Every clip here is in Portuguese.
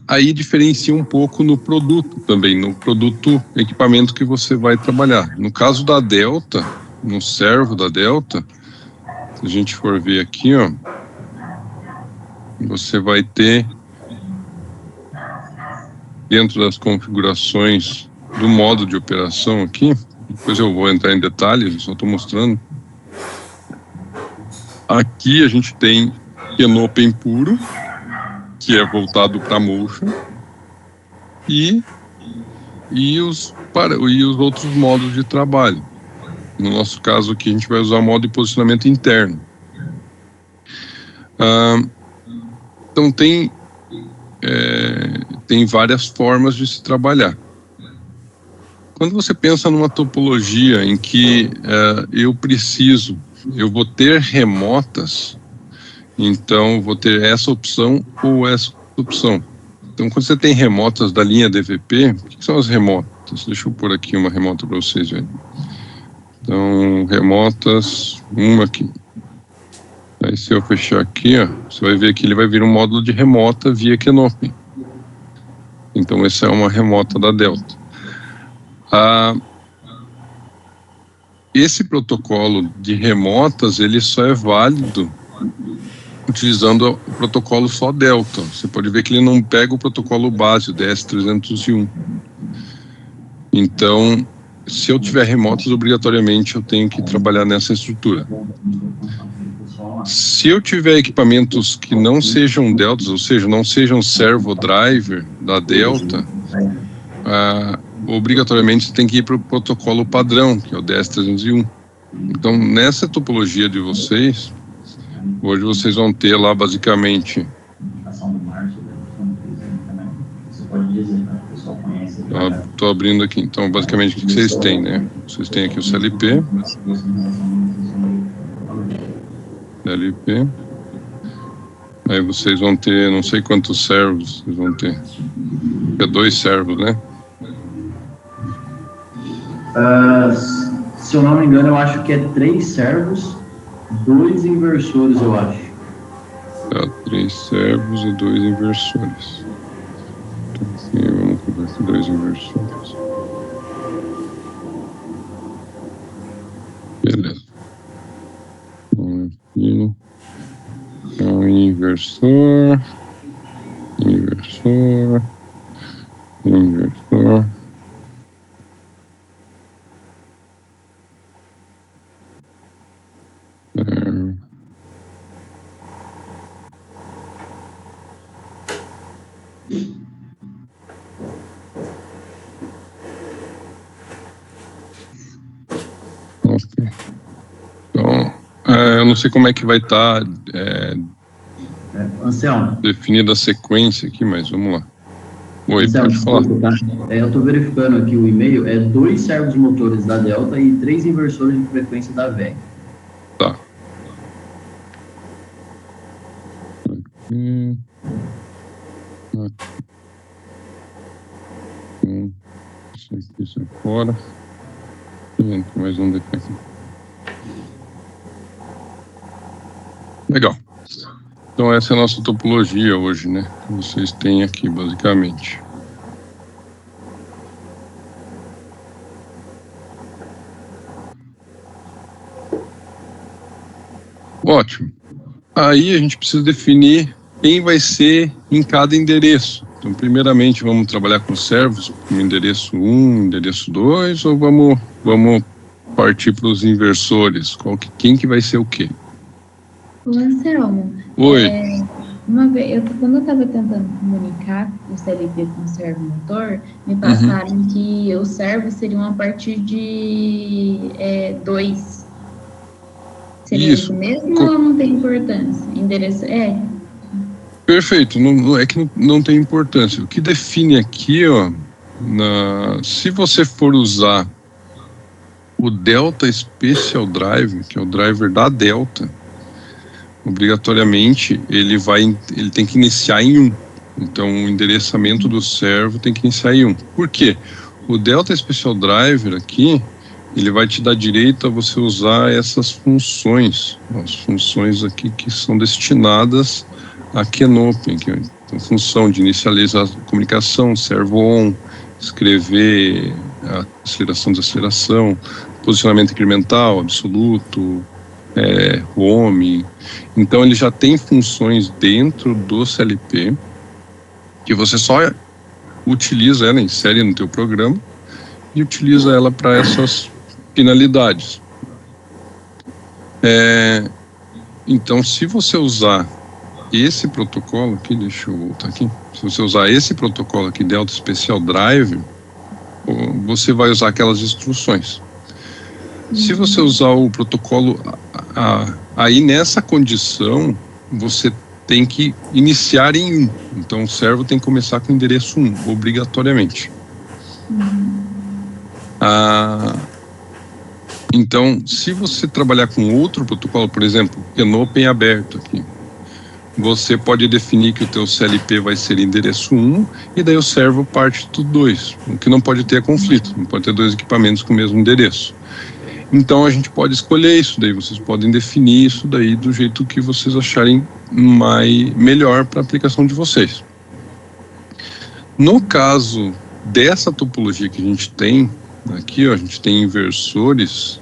Aí diferencia um pouco no produto também, no produto, equipamento que você vai trabalhar. No caso da Delta, no servo da Delta, se a gente for ver aqui, ó, você vai ter, dentro das configurações do modo de operação aqui, depois eu vou entrar em detalhes, só estou mostrando. Aqui a gente tem Kenopen puro, que é voltado para motion, e os outros modos de trabalho. No nosso caso aqui, a gente vai usar o modo de posicionamento interno. Então, tem várias formas de se trabalhar. Quando você pensa numa topologia em que eu vou ter remotas, então vou ter essa opção ou essa opção. Então, quando você tem remotas da linha DVP, o que são as remotas? Deixa eu pôr aqui uma remota para vocês verem. Então, remotas, uma aqui. Aí, se eu fechar aqui, ó, você vai ver que ele vai vir um módulo de remota via Kenopen. Então, essa é uma remota da Delta. Esse protocolo de remotas, ele só é válido utilizando o protocolo só Delta. Você pode ver que ele não pega o protocolo base, o DS301. Então, se eu tiver remotas, obrigatoriamente eu tenho que trabalhar nessa estrutura. Se eu tiver equipamentos que não sejam Deltas, ou seja, não sejam servo driver da Delta, obrigatoriamente você tem que ir para o protocolo padrão, que é o DS301. Então, nessa topologia de vocês, hoje vocês vão ter lá basicamente... Estou abrindo aqui, então basicamente o que vocês têm, né? Vocês têm aqui o CLP. Aí vocês vão ter, não sei quantos servos vocês vão ter. É 2 servos, né? Se eu não me engano, eu acho que é 3 servos, 2 inversores, eu acho. 3 servos e 2 inversores. Então, vamos colocar 2 inversores. Beleza. Vamos aqui. Então, inversor. Então, eu não sei como é que vai estar Anselmo, definida a sequência aqui, mas vamos lá. Oi, Anselmo, pode falar. eu estou verificando aqui o e-mail, 2 servos motores da Delta e 3 inversores de frequência da VEG. Tá. Aqui. Isso aqui fora. Entra mais um defeito. Legal. Então essa é a nossa topologia hoje, né? Que vocês têm aqui, basicamente. Ótimo. Aí a gente precisa definir quem vai ser em cada endereço. Então, primeiramente, vamos trabalhar com servos, no endereço 1, endereço 2, ou vamos partir para os inversores? Quem que vai ser o quê? Ô, Anselmo, Oi. Uma vez, quando eu estava tentando comunicar o CLP com o servo motor, me passaram que os servos seriam a partir de 2. Seria isso mesmo ou não tem importância? Endereço Perfeito, não é que não tem importância. O que define aqui, ó, se você for usar o Delta Special Drive, que é o driver da Delta, obrigatoriamente ele tem que iniciar em 1. Então o endereçamento do servo tem que iniciar em 1. Por quê? O Delta Special Driver aqui, ele vai te dar direito a você usar essas funções, as funções aqui que são destinadas a Kenopen, Então, função de inicializar a comunicação, servo on, escrever a aceleração, desaceleração, posicionamento incremental, absoluto, home. Então, ele já tem funções dentro do CLP que você só utiliza ela, insere no teu programa e utiliza ela para essas finalidades. Então, se você usar esse protocolo aqui, deixa eu voltar aqui, se você usar esse protocolo aqui, Delta Special Drive, você vai usar aquelas instruções. Se você usar o protocolo aí nessa condição, você tem que iniciar em 1. Então, o servo tem que começar com o endereço 1, obrigatoriamente. Então, se você trabalhar com outro protocolo, por exemplo, Kenopen aberto aqui, você pode definir que o teu CLP vai ser endereço 1 e daí o servo parte do 2. O que não pode ter é conflito, não pode ter 2 equipamentos com o mesmo endereço. Então, a gente pode escolher isso daí, vocês podem definir isso daí do jeito que vocês acharem melhor para a aplicação de vocês. No caso dessa topologia que a gente tem aqui, ó, a gente tem inversores,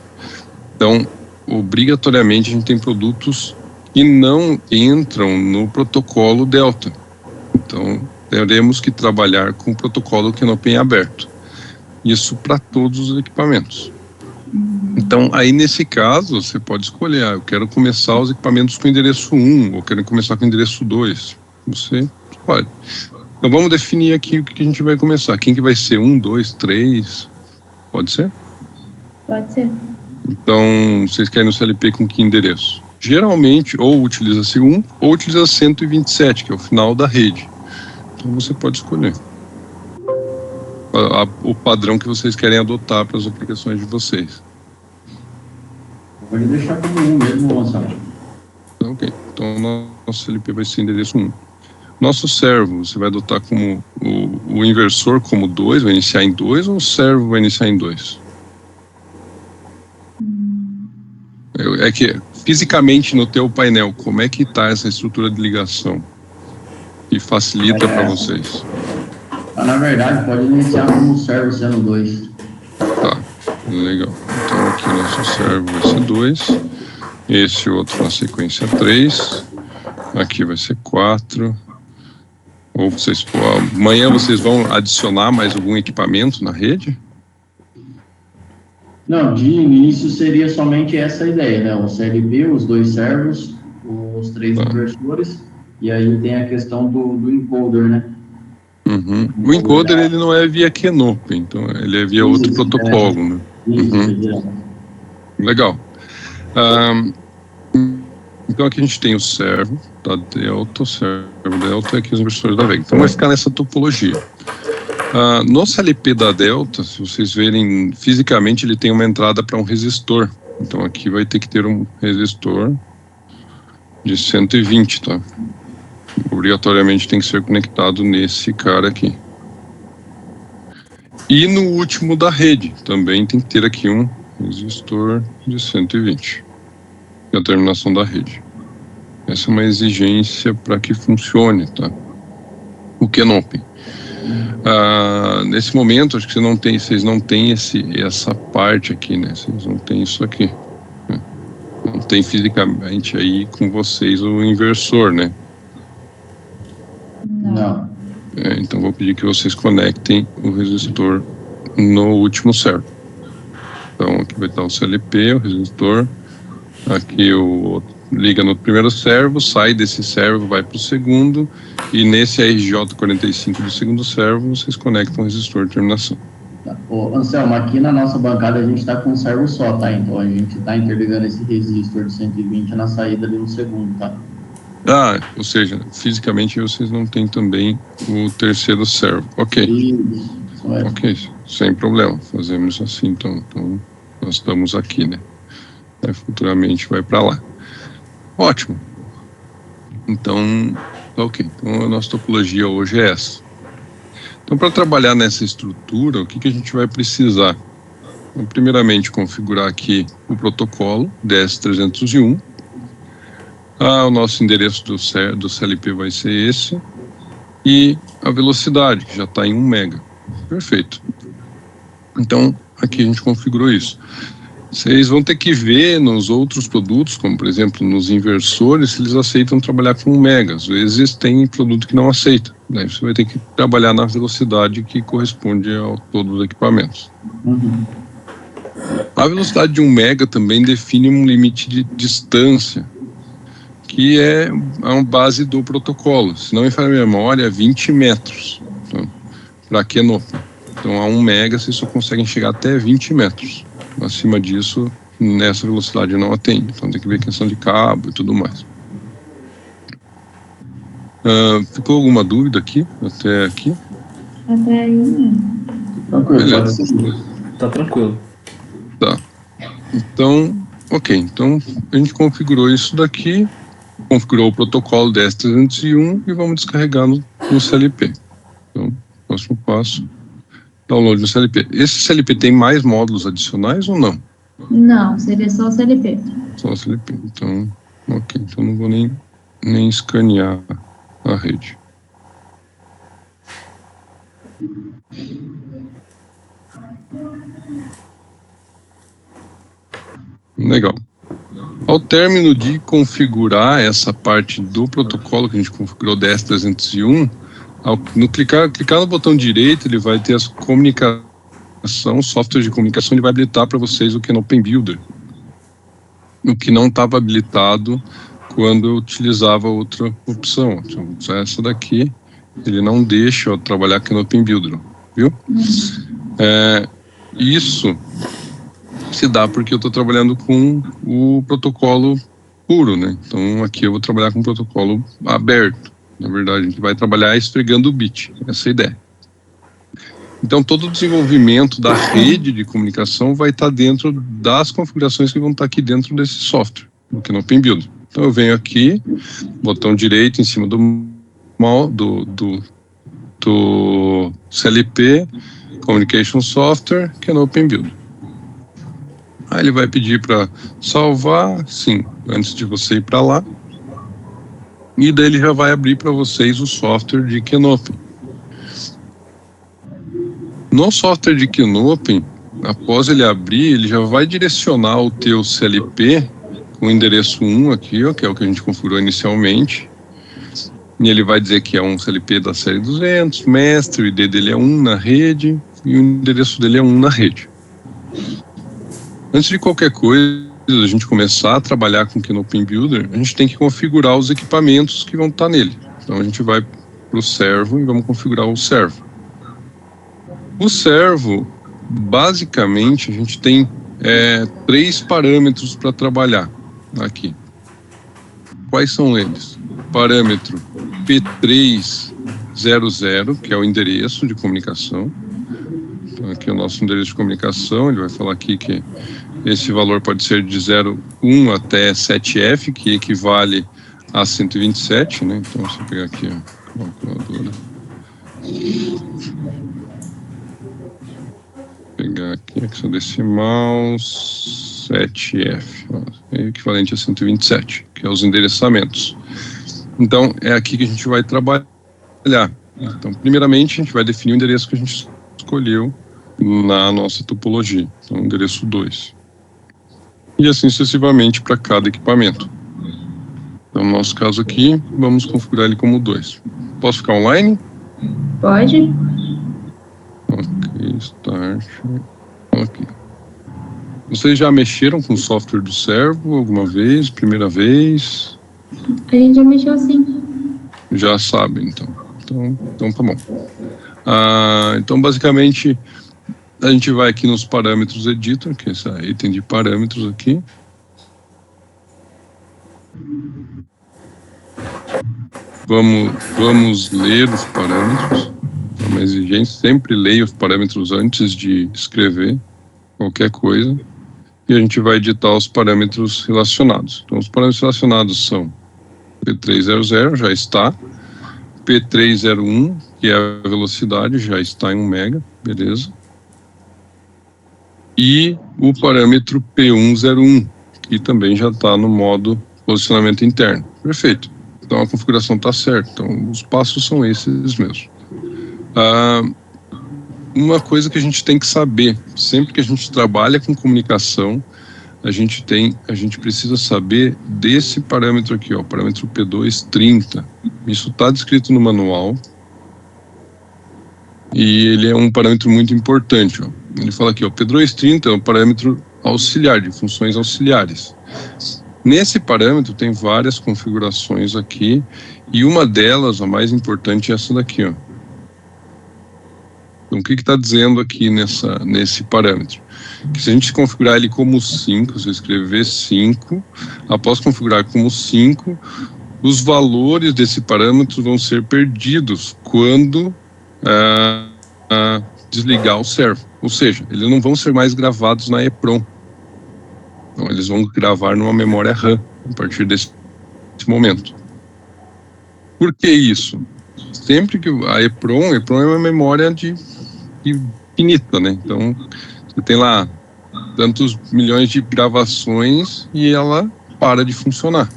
então, obrigatoriamente, a gente tem produtos que não entram no protocolo Delta. Então, teremos que trabalhar com o protocolo Kenopen aberto. Isso para todos os equipamentos. Então, aí nesse caso, você pode escolher, eu quero começar os equipamentos com endereço 1, ou quero começar com endereço 2. Você escolhe. Então, vamos definir aqui o que a gente vai começar. Quem que vai ser? 1, 2, 3? Pode ser? Pode ser. Então, vocês querem o CLP com que endereço? Geralmente, ou utiliza-se 1, ou utiliza 127, que é o final da rede. Então, você pode escolher o padrão que vocês querem adotar para as aplicações de vocês. Pode deixar como 1 mesmo, Gonçalo. Ok. Então, nosso CLP vai ser endereço 1. Nosso servo, você vai adotar como o inversor como 2, vai iniciar em 2, ou o servo vai iniciar em 2? É que fisicamente no teu painel, como é que está essa estrutura de ligação? Que facilita para vocês? Na verdade, pode iniciar como servo sendo 2. Tá, legal. Então aqui nosso servo vai ser 2. Esse outro na sequência 3. Aqui vai ser 4. Ou amanhã vocês vão adicionar mais algum equipamento na rede? Não, de início seria somente essa ideia, né? O CLP, os 2 servos, os 3 inversores, e aí tem a questão do encoder, né? Uhum. O encoder, ele não é via Kenopen, então ele é via outro protocolo, né? Isso, Legal. Então aqui a gente tem o servo da Delta, o servo Delta e aqui os inversores da Vega. Então vai ficar nessa topologia. No CLP da Delta, se vocês verem, fisicamente ele tem uma entrada para um resistor. Então aqui vai ter que ter um resistor de 120, tá? Obrigatoriamente tem que ser conectado nesse cara aqui. E no último da rede, também tem que ter aqui um resistor de 120. É a terminação da rede. Essa é uma exigência para que funcione, tá? O Kenopen. Nesse momento, acho que vocês não têm essa parte aqui, né? Vocês não têm isso aqui. Né? Não tem fisicamente aí com vocês o inversor, né? Não. Então vou pedir que vocês conectem o resistor no último servo. Então aqui vai estar o CLP, o resistor. Aqui liga no primeiro servo, sai desse servo, vai para o segundo, e nesse RJ45 do segundo servo, vocês conectam o resistor de terminação. Tá. Ô, Anselmo, aqui na nossa bancada a gente está com um servo só, tá? Então a gente está interligando esse resistor de 120 na saída ali no segundo, tá? Ou seja, fisicamente vocês não têm também o terceiro servo. Ok. Isso é. Ok, sem problema. Fazemos assim, então nós estamos aqui, né? Futuramente vai para lá. Ótimo. Então, ok. Então a nossa topologia hoje é essa. Então, para trabalhar nessa estrutura, o que a gente vai precisar? Então, primeiramente, configurar aqui o protocolo DS301. O nosso endereço do CLP vai ser esse. e a velocidade, que já está em 1 mega. Perfeito. Então, aqui a gente configurou isso. Vocês vão ter que ver nos outros produtos, como por exemplo nos inversores, se eles aceitam trabalhar com 1 mega. Às vezes tem produto que não aceita. Daí você vai ter que trabalhar na velocidade que corresponde a todos os equipamentos. A velocidade de 1 mega também define um limite de distância, que é a base do protocolo. Se não me falha a memória, é 20 metros para Canopy. Então, a 1 mega vocês só conseguem chegar até 20 metros. Acima disso, nessa velocidade não atende. Então, tem que ver questão de cabo e tudo mais. Ficou alguma dúvida aqui? Até aqui? Até aí, não. Tranquilo, Tá tranquilo. Tá. Então, ok. Então, a gente configurou isso daqui, configurou o protocolo DS301 e vamos descarregar no CLP. Então, próximo passo, download no CLP. Esse CLP tem mais módulos adicionais ou não? Não, seria só o CLP. Só o CLP. Então, ok. Então, não vou nem escanear a rede. Legal. Ao término de configurar essa parte do protocolo que a gente configurou DS301, clicar no botão direito, ele vai ter as comunicação, software de comunicação, ele vai habilitar para vocês o Canopy Builder. O que não estava habilitado quando eu utilizava outra opção. Então, essa daqui, ele não deixa eu trabalhar Canopy Builder, viu? Isso se dá porque eu estou trabalhando com o protocolo puro, né? Então aqui eu vou trabalhar com um protocolo aberto. Na verdade, a gente vai trabalhar esfregando o bit, essa é a ideia. Então todo o desenvolvimento da rede de comunicação vai estar dentro das configurações que vão estar aqui dentro desse software, no Canopy Builder. Então eu venho aqui, botão direito em cima do CLP, Communication Software, Canopy Builder. Aí ele vai pedir para salvar, sim, antes de você ir para lá. E daí ele já vai abrir para vocês o software de Canopy. No software de Canopy, após ele abrir, ele já vai direcionar o teu CLP com o endereço 1 aqui, ó, que é o que a gente configurou inicialmente. E ele vai dizer que é um CLP da série 200, mestre, o ID dele é 1 na rede e o endereço dele é 1 na rede. Antes de qualquer coisa, a gente começar a trabalhar com o Canopy Builder, a gente tem que configurar os equipamentos que vão estar nele. Então a gente vai para o servo e vamos configurar o servo. O servo, basicamente, a gente tem 3 parâmetros para trabalhar aqui. Quais são eles? Parâmetro P300, que é o endereço de comunicação. Então aqui é o nosso endereço de comunicação, ele vai falar aqui que esse valor pode ser de 01 até 7F, que equivale a 127, né? Então, se eu pegar aqui a calculadora, pegar aqui hexadecimal 7F, é equivalente a 127, que é os endereçamentos. Então, é aqui que a gente vai trabalhar. Então, primeiramente, a gente vai definir o endereço que a gente escolheu na nossa topologia, então endereço 2. E assim sucessivamente para cada equipamento. Então, no nosso caso aqui, vamos configurar ele como 2. Posso ficar online? Pode? Ok, start. Ok. Vocês já mexeram com o software do servo alguma vez? Primeira vez? A gente já mexeu sim. Já sabem, então. Então tá bom. Então, basicamente, a gente vai aqui nos parâmetros editor, que é esse item de parâmetros aqui. Vamos ler os parâmetros. É uma exigência, sempre leia os parâmetros antes de escrever qualquer coisa. E a gente vai editar os parâmetros relacionados. Então, os parâmetros relacionados são P300, já está. P301, que é a velocidade, já está em 1 mega, beleza. E o parâmetro P101, que também já está no modo posicionamento interno. Perfeito. Então a configuração está certa. Então os passos são esses mesmo. Uma coisa que a gente tem que saber, sempre que a gente trabalha com comunicação, a gente precisa saber desse parâmetro aqui, ó, parâmetro P230. Isso está descrito no manual e ele é um parâmetro muito importante. Ó. Ele fala aqui, ó, P230 é um parâmetro auxiliar, de funções auxiliares. Nesse parâmetro tem várias configurações aqui e uma delas, a mais importante, é essa daqui, ó. Então, o que está dizendo aqui nesse parâmetro? Que se a gente configurar ele como 5, se eu escrever 5, após configurar como 5, os valores desse parâmetro vão ser perdidos quando desligar o servo. Ou seja, eles não vão ser mais gravados na EEPROM. Então, eles vão gravar numa memória RAM a partir desse momento. Por que isso? Sempre que a EEPROM é uma memória infinita, né? Então, você tem lá tantos milhões de gravações e ela para de funcionar.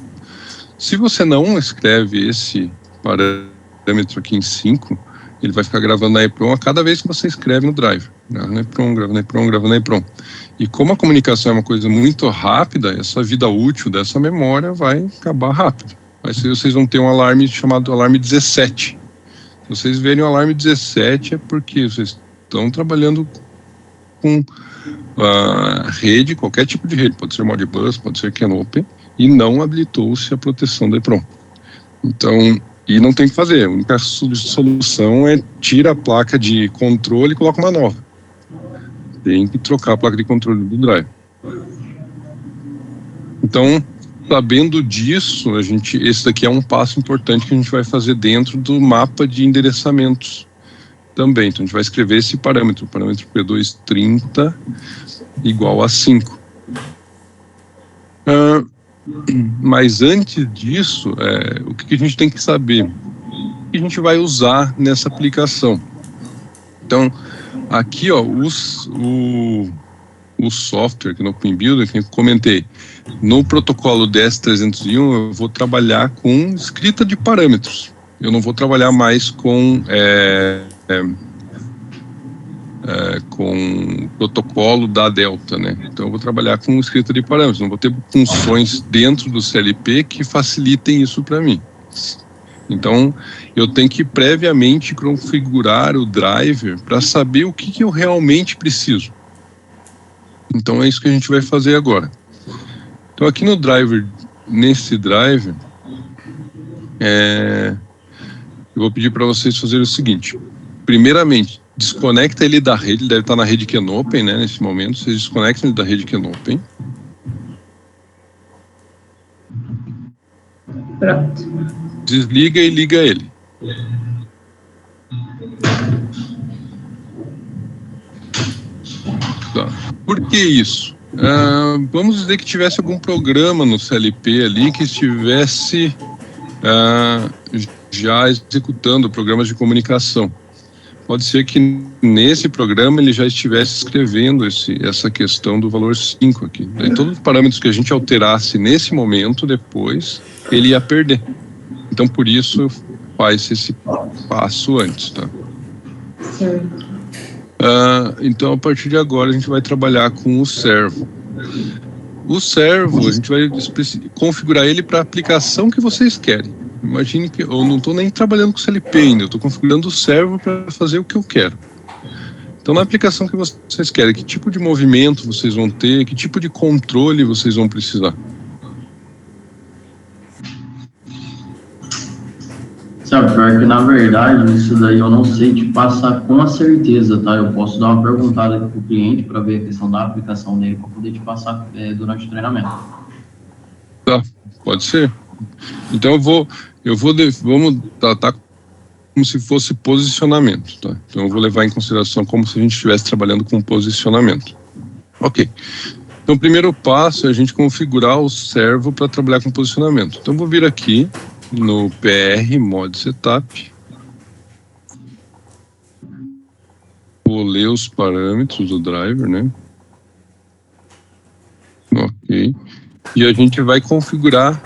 Se você não escreve esse parâmetro aqui em 5, ele vai ficar gravando na EEPROM a cada vez que você escreve no driver. Grava na EEPROM, grava na EEPROM, grava na EEPROM. E como a comunicação é uma coisa muito rápida, essa vida útil dessa memória vai acabar rápido. Aí vocês vão ter um alarme chamado alarme 17. Se vocês verem o alarme 17 é porque vocês estão trabalhando com rede, qualquer tipo de rede, pode ser Modbus, pode ser Canopy, e não habilitou-se a proteção da EEPROM. Então, e não tem o que fazer, a única solução é tira a placa de controle e coloca uma nova. Tem que trocar a placa de controle do drive. Então, sabendo disso, esse daqui é um passo importante que a gente vai fazer dentro do mapa de endereçamentos também. Então, a gente vai escrever esse parâmetro, o parâmetro P230 igual a 5. Mas antes disso, o que a gente tem que saber? O que a gente vai usar nessa aplicação? Então, aqui, ó, o software que no OpenBuilder, que eu comentei, no protocolo DS301 eu vou trabalhar com escrita de parâmetros. Eu não vou trabalhar mais com o protocolo da Delta, né? Então eu vou trabalhar com escrita de parâmetros, não vou ter funções dentro do CLP que facilitem isso para mim. Então eu tenho que previamente configurar o driver para saber o que eu realmente preciso. Então é isso que a gente vai fazer agora. Então aqui no driver, nesse driver, eu vou pedir para vocês fazerem o seguinte. Primeiramente, desconecta ele da rede, ele deve estar na rede Canopy, né, nesse momento. Vocês desconectam ele da rede Canopy. Pronto. Desliga e liga ele. Tá. Por que isso? Vamos dizer que tivesse algum programa no CLP ali que estivesse já executando programas de comunicação. Pode ser que nesse programa ele já estivesse escrevendo essa questão do valor 5 aqui. Daí todos os parâmetros que a gente alterasse nesse momento, depois, ele ia perder. Então, por isso, faz esse passo antes, tá? Certo. Então, a partir de agora, a gente vai trabalhar com o servo. O servo, a gente vai configurar ele para a aplicação que vocês querem. Imagine que eu não estou nem trabalhando com CLP ainda, eu estou configurando o servo para fazer o que eu quero. Então, na aplicação que vocês querem, que tipo de movimento vocês vão ter, que tipo de controle vocês vão precisar? Sabe, pior que na verdade, isso daí eu não sei te passar com a certeza, tá? Eu posso dar uma perguntada aqui pro cliente para ver a questão da aplicação dele, para poder te passar durante o treinamento. Tá, pode ser. Então vamos tratar como se fosse posicionamento, tá? Então eu vou levar em consideração como se a gente estivesse trabalhando com posicionamento. Ok. Então o primeiro passo é a gente configurar o servo para trabalhar com posicionamento. Então eu vou vir aqui no PR Mod Setup. Vou ler os parâmetros do driver, né? Ok. E a gente vai configurar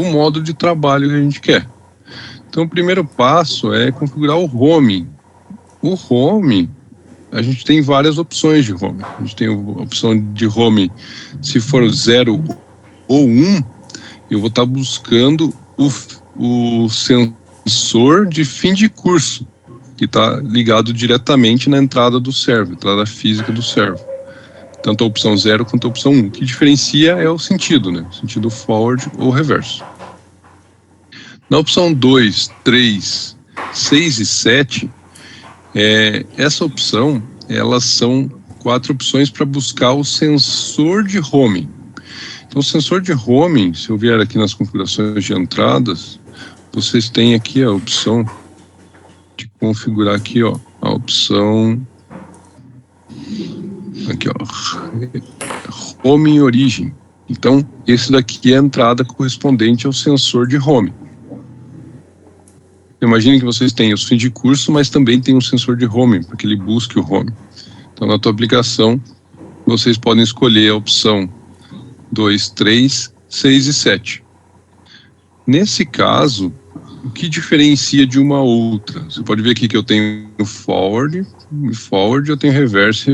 o modo de trabalho que a gente quer. Então, o primeiro passo é configurar o home. O home, a gente tem várias opções de home. A gente tem a opção de home, se for 0 ou 1, eu vou estar buscando o sensor de fim de curso, que está ligado diretamente na entrada do servo, entrada física do servo. Tanto a opção 0 quanto a opção 1. O que diferencia é o sentido, né? O sentido forward ou reverso. Na opção 2, 3, 6 e 7, essa opção, elas são 4 opções para buscar o sensor de homing. Então, o sensor de homing, se eu vier aqui nas configurações de entradas, vocês têm aqui a opção de configurar aqui, ó, a opção aqui, ó, home origem. Então, esse daqui é a entrada correspondente ao sensor de home. Imagine que vocês têm os fins de curso, mas também tem um sensor de home, para que ele busque o home. Então, na tua aplicação, vocês podem escolher a opção 2, 3, 6 e 7. Nesse caso, o que diferencia de uma outra? Você pode ver aqui que eu tenho forward, eu tenho reverse.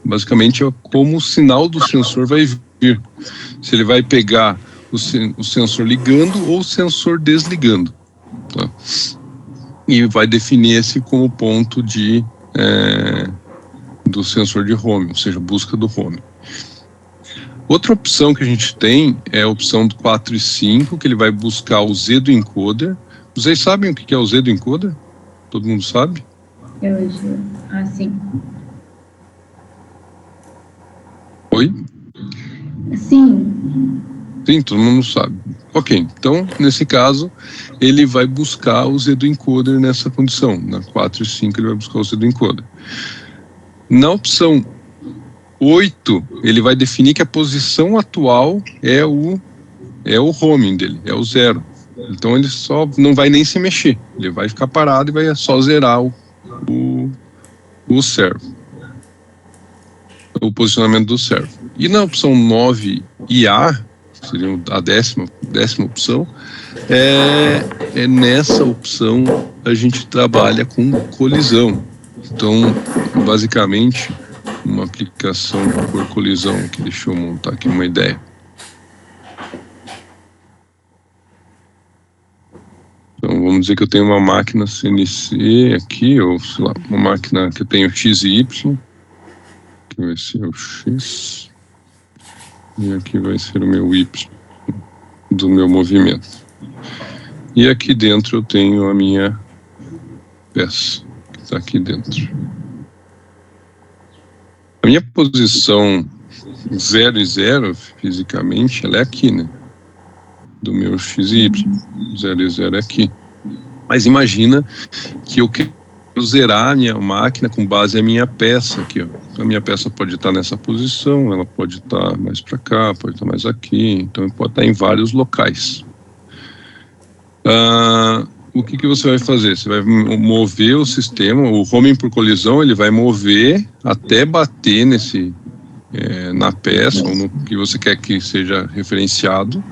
Basicamente é como o sinal do sensor vai vir. Se ele vai pegar o sensor ligando ou o sensor desligando. Tá? E vai definir esse como ponto do sensor de home, ou seja, busca do home. Outra opção que a gente tem é a opção do 4 e 5, que ele vai buscar o Z do encoder. Vocês sabem o que é o Z do encoder? Todo mundo sabe? Sim. Oi? Sim. Sim, todo mundo sabe. Ok, então, nesse caso, ele vai buscar o Z do encoder nessa condição. Na 4 e 5, ele vai buscar o Z do encoder. Na opção 8, ele vai definir que a posição atual é o homing dele, é o 0. Então ele só não vai nem se mexer, ele vai ficar parado e vai só zerar o servo, o posicionamento do servo. E na opção 9 e A, seria a décima opção, nessa opção a gente trabalha com colisão. Então, basicamente, uma aplicação por colisão, que deixa eu montar aqui uma ideia. Então, vamos dizer que eu tenho uma máquina CNC aqui, ou sei lá, uma máquina que eu tenho X e Y, que vai ser o X, e aqui vai ser o meu Y do meu movimento. E aqui dentro eu tenho a minha peça, que está aqui dentro. A minha posição 0 e 0, fisicamente, ela é aqui, né? Do meu X e Y. 0 e 0 é aqui. Mas imagina que eu quero zerar a minha máquina com base na minha peça aqui, ó. A minha peça pode estar nessa posição, ela pode estar mais para cá, pode estar mais aqui, então pode estar em vários locais. O que você vai fazer? Você vai mover o sistema, o homing por colisão, ele vai mover até bater na peça, ou no que você quer que seja referenciado,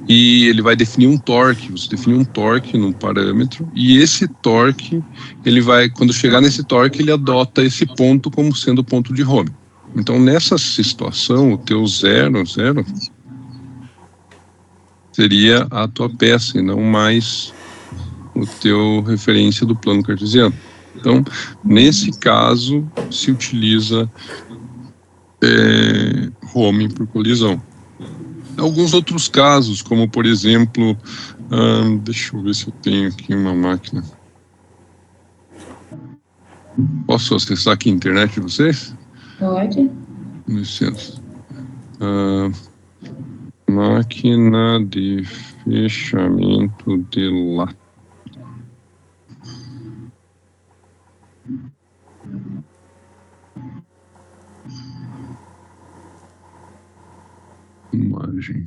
e ele vai definir um torque. Você define um torque num parâmetro, e esse torque, ele vai, quando chegar nesse torque, ele adota esse ponto como sendo o ponto de home. Então, nessa situação, o teu 0 seria a tua peça, e não mais o teu referência do plano cartesiano. Então, nesse caso, se utiliza homing por colisão. Alguns outros casos, como por exemplo, deixa eu ver se eu tenho aqui uma máquina. Posso acessar aqui a internet de vocês? Pode. Com licença. Máquina de fechamento de lata. Imagem.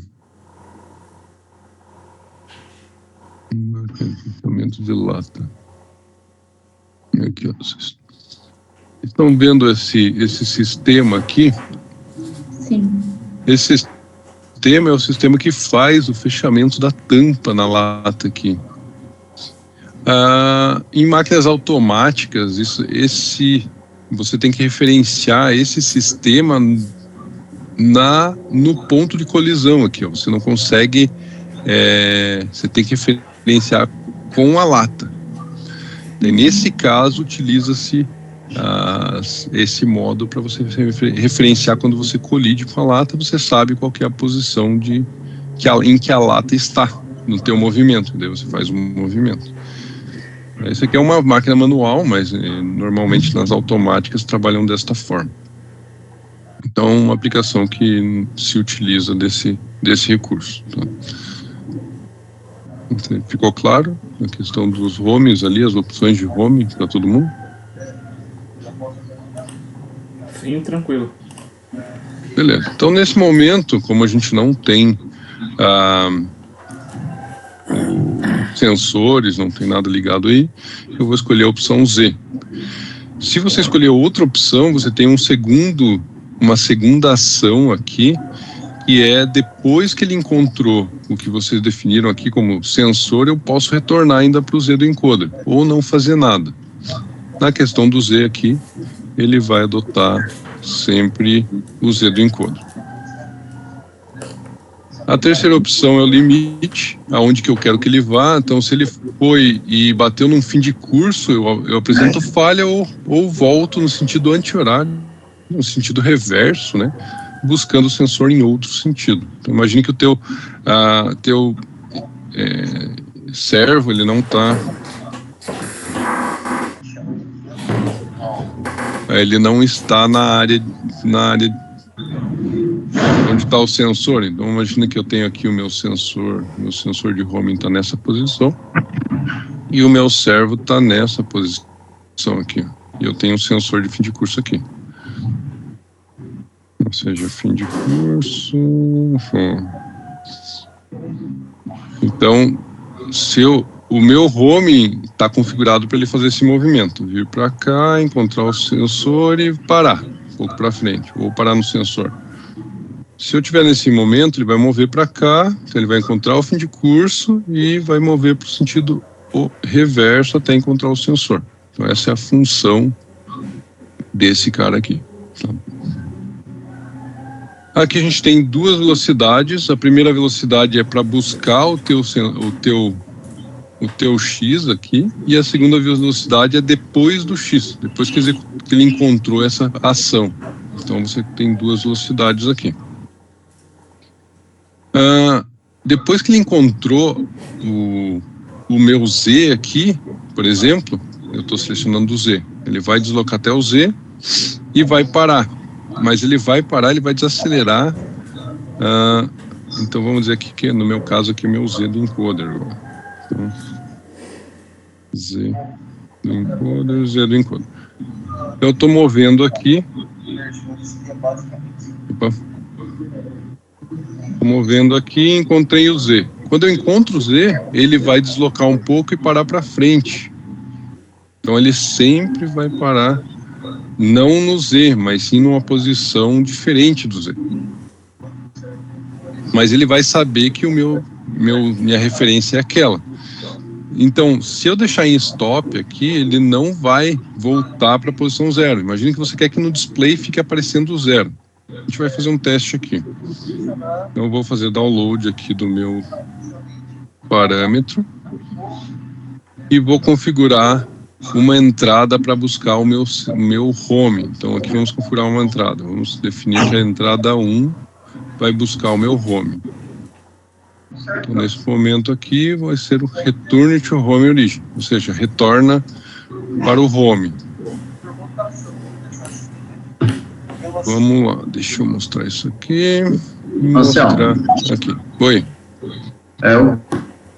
Fechamento de lata. Aqui, ó. Vocês estão vendo esse sistema aqui? Sim. Esse sistema é o sistema que faz o fechamento da tampa na lata aqui. Em máquinas automáticas, você tem que referenciar esse sistema no ponto de colisão aqui, ó. Você não consegue, você tem que referenciar com a lata. E nesse caso, utiliza-se esse modo para você referenciar quando você colide com a lata, você sabe qual que é a posição em que a lata está no teu movimento, daí você faz um movimento. Esse aqui é uma máquina manual, mas normalmente nas automáticas trabalham desta forma. Então, uma aplicação que se utiliza desse recurso. Tá? Ficou claro a questão dos homes ali, as opções de home para todo mundo? Sim, tranquilo. Beleza. Então, nesse momento, como a gente não tem sensores, não tem nada ligado aí, eu vou escolher a opção Z. Se você escolher outra opção, você tem uma segunda ação aqui, que é depois que ele encontrou o que vocês definiram aqui como sensor, eu posso retornar ainda para o Z do encoder, ou não fazer nada. Na questão do Z aqui, ele vai adotar sempre o Z do encoder. A terceira opção é o limite, aonde que eu quero que ele vá. Então, se ele foi e bateu num fim de curso, eu apresento falha ou volto no sentido anti-horário, no sentido reverso, né? Buscando o sensor em outro sentido. Então, imagine que o teu servo, ele não está... Ele não está na área onde está o sensor. Então, imagina que eu tenho aqui o meu sensor de homing está nessa posição e o meu servo está nessa posição aqui. E eu tenho um sensor de fim de curso aqui. Ou seja, fim de curso. Então, o meu home está configurado para ele fazer esse movimento, vir para cá, encontrar o sensor e parar um pouco para frente, ou parar no sensor. Se eu estiver nesse momento, ele vai mover para cá, então ele vai encontrar o fim de curso e vai mover para o sentido reverso até encontrar o sensor. Então essa é a função desse cara aqui. Tá? Aqui a gente tem duas velocidades. A primeira velocidade é para buscar o teu X aqui, e a segunda velocidade é depois do X, depois que ele encontrou essa ação. Então você tem duas velocidades aqui. Depois que ele encontrou o meu Z aqui, por exemplo, eu estou selecionando o Z, ele vai deslocar até o Z e vai parar, mas ele vai parar, ele vai desacelerar. Então vamos dizer aqui que no meu caso aqui é meu Z do encoder. Então, Z do encoder, Z do encoder. Eu estou movendo aqui. Opa. Estou movendo aqui, encontrei o Z. Quando eu encontro o Z, ele vai deslocar um pouco e parar para frente. Então ele sempre vai parar, não no Z, mas sim numa posição diferente do Z. Mas ele vai saber que minha referência é aquela. Então, se eu deixar em stop aqui, ele não vai voltar para a posição 0. Imagine que você quer que no display fique aparecendo o 0. A gente vai fazer um teste aqui. Então, eu vou fazer download aqui do meu parâmetro e vou configurar uma entrada para buscar o meu home. Então, aqui vamos configurar uma entrada. Vamos definir que a entrada 1 vai buscar o meu home. Então, nesse momento aqui vai ser o return to home origin, ou seja, retorna para o home. Vamos lá, deixa eu mostrar isso aqui. Mostrar aqui. Oi.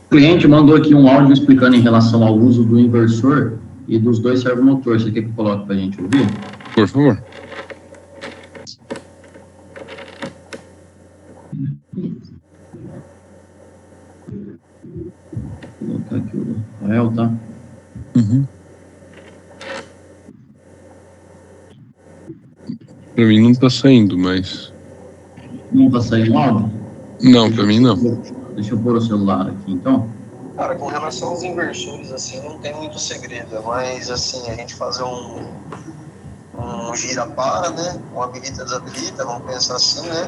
O cliente mandou aqui um áudio explicando em relação ao uso do inversor e dos dois servomotores. Você quer que eu coloque para a gente ouvir? Por favor. Vou colocar aqui o Rafael, tá? Uhum. Para mim não está saindo, mas... Não está saindo áudio? Não, para mim não. Deixa eu pôr o celular aqui, então. Cara, com relação aos inversores, assim, não tem muito segredo, mas, assim, a gente fazer um gira-para, né, um habilita-desabilita, vamos pensar assim, né,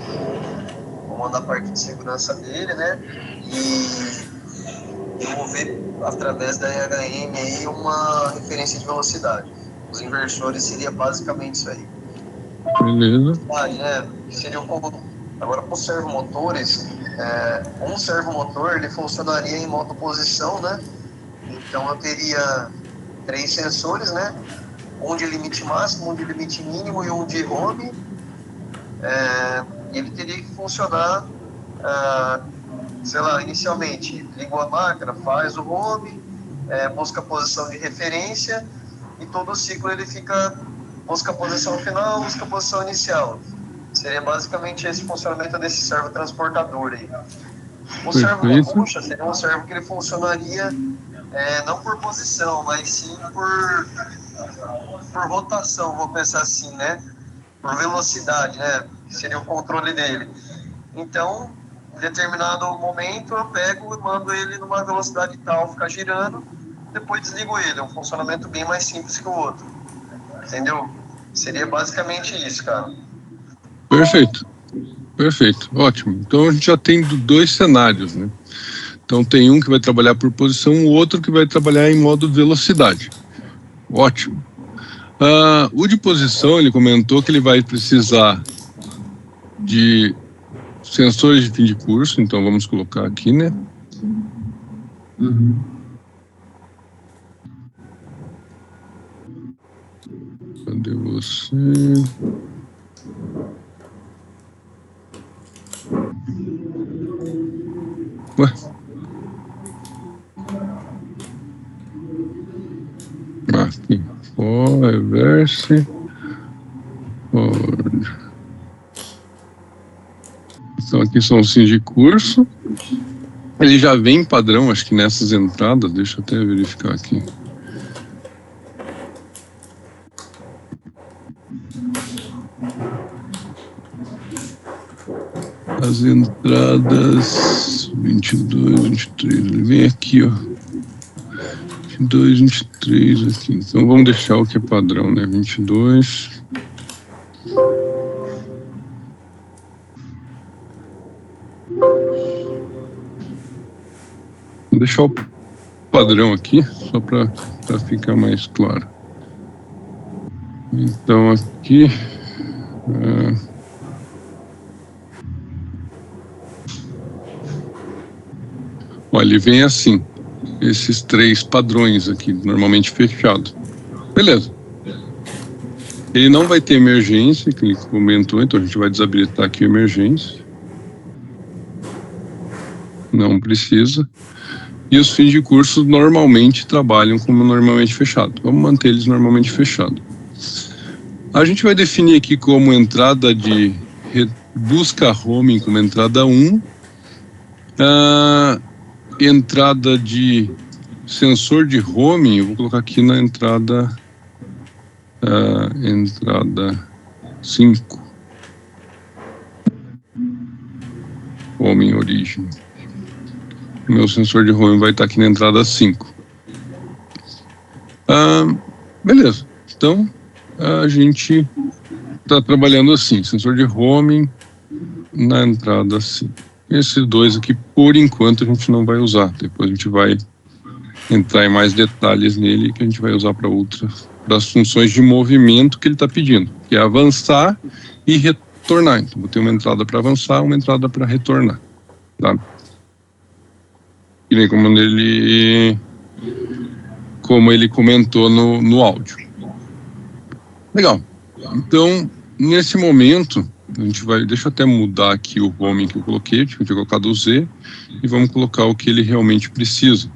vou mandar a parte de segurança dele, né, e eu vou ver, através da RHM, aí, uma referência de velocidade. Os inversores seria basicamente isso aí. Beleza. Né, seria agora, para os servomotores, um servomotor, ele funcionaria em modo posição, né? Então, eu teria 3 sensores, né? Um de limite máximo, um de limite mínimo e um de home. Ele teria que funcionar, sei lá, inicialmente, ligou a máquina, faz o home, busca a posição de referência e todo o ciclo ele busca a posição final, busca a posição inicial. Seria basicamente esse funcionamento desse servo transportador aí. O servo bucha seria um servo que ele funcionaria não por posição, mas sim por rotação, vou pensar assim, né? Por velocidade, né? Que seria o controle dele. Então, em determinado momento, eu pego e mando ele numa velocidade tal, ficar girando, depois desligo ele. É um funcionamento bem mais simples que o outro. Entendeu? Seria basicamente isso, cara. Perfeito. Perfeito, ótimo. Então a gente já tem 2 cenários, né? Então tem um que vai trabalhar por posição, o outro que vai trabalhar em modo velocidade. Ótimo. O de posição, ele comentou que ele vai precisar de sensores de fim de curso, então vamos colocar aqui, né? Cadê você? Ué? Aqui. Reverse. Forward. Então aqui são os fins de curso. Ele já vem padrão, acho que nessas entradas, deixa eu até verificar aqui. As entradas 22, 23, ele vem aqui, ó. 22, 23 aqui. Então vamos deixar o que é padrão, né? 22. Vou deixar o padrão aqui, só para ficar mais claro. Então aqui... olha, ele vem assim, esses 3 padrões aqui, normalmente fechado. Beleza. Ele não vai ter emergência, que ele comentou, então a gente vai desabilitar aqui a emergência. Não precisa. E os fins de curso normalmente trabalham como normalmente fechado. Vamos manter eles normalmente fechado. A gente vai definir aqui como entrada de busca roaming como entrada 1. Entrada de sensor de roaming, eu vou colocar aqui na entrada 5. Roaming origem. Meu sensor de roaming vai estar aqui na entrada 5. Beleza. Então, a gente está trabalhando assim, sensor de roaming na entrada 5. Esses 2 aqui, por enquanto, a gente não vai usar. Depois a gente vai entrar em mais detalhes nele, que a gente vai usar para as funções de movimento que ele está pedindo, que é avançar e retornar. Então, vou ter uma entrada para avançar, uma entrada para retornar. Tá? E nem como ele comentou no áudio. Legal. Então, nesse momento, a gente vai... Deixa eu até mudar aqui o roaming que eu coloquei, tinha colocado o Z, e vamos colocar o que ele realmente precisa.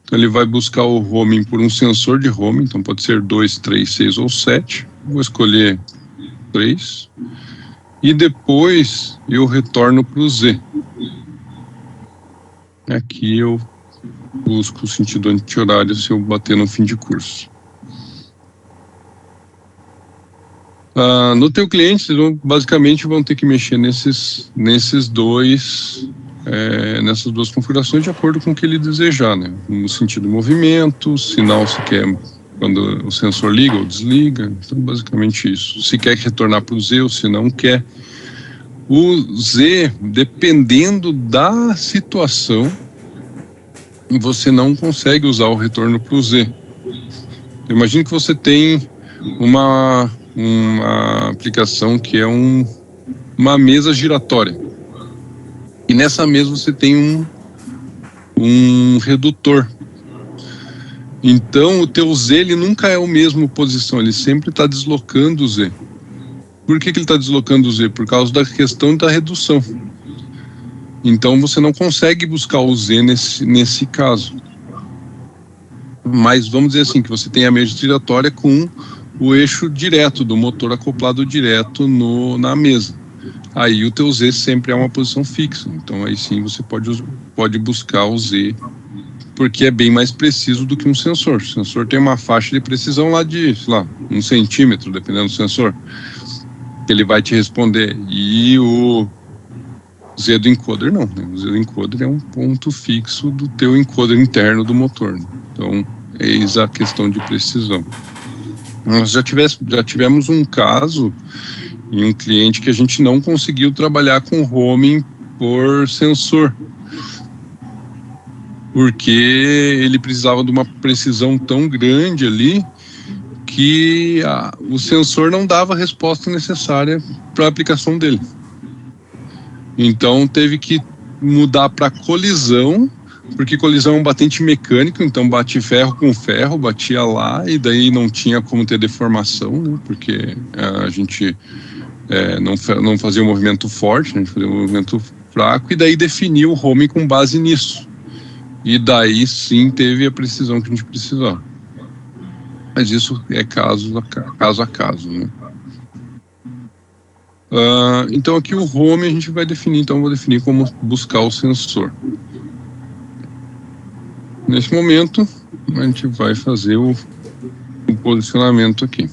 Então, ele vai buscar o roaming por um sensor de roaming, então pode ser 2, 3, 6 ou 7. Vou escolher 3. E depois eu retorno para o Z. Aqui eu busco o sentido anti-horário se eu bater no fim de curso. No teu cliente, vocês basicamente vão ter que mexer nessas duas configurações de acordo com o que ele desejar, né? No sentido movimento, sinal se quer quando o sensor liga ou desliga, então basicamente isso. Se quer retornar para o Z ou se não quer. O Z, dependendo da situação, você não consegue usar o retorno para o Z. Imagine que você tem uma aplicação que é uma mesa giratória. E nessa mesa você tem um redutor. Então o teu Z ele nunca é a mesma posição, ele sempre está deslocando o Z. Por que ele está deslocando o Z? Por causa da questão da redução. Então você não consegue buscar o Z nesse caso. Mas vamos dizer assim, que você tem a mesa giratória com o eixo direto do motor acoplado direto na mesa. Aí o teu Z sempre é uma posição fixa. Então aí sim você pode buscar o Z, porque é bem mais preciso do que um sensor. O sensor tem uma faixa de precisão lá de, sei lá, 1 centímetro, dependendo do sensor, que ele vai te responder. E o Z do encoder não, né? O Z do encoder é um ponto fixo do teu encoder interno do motor, né? Então, eis a questão de precisão. Nós já tivemos um caso em um cliente que a gente não conseguiu trabalhar com roaming por sensor, porque ele precisava de uma precisão tão grande ali que o sensor não dava a resposta necessária para a aplicação dele. Então teve que mudar para colisão, porque colisão é um batente mecânico, então bate ferro com ferro, batia lá e daí não tinha como ter deformação, né? Porque a gente não fazia um movimento forte, a gente fazia um movimento fraco e daí definiu o roaming com base nisso. E daí sim teve a precisão que a gente precisava. Mas isso é caso a caso, né? Então aqui o roaming a gente vai definir, então eu vou definir como buscar o sensor. Nesse momento a gente vai fazer o posicionamento aqui.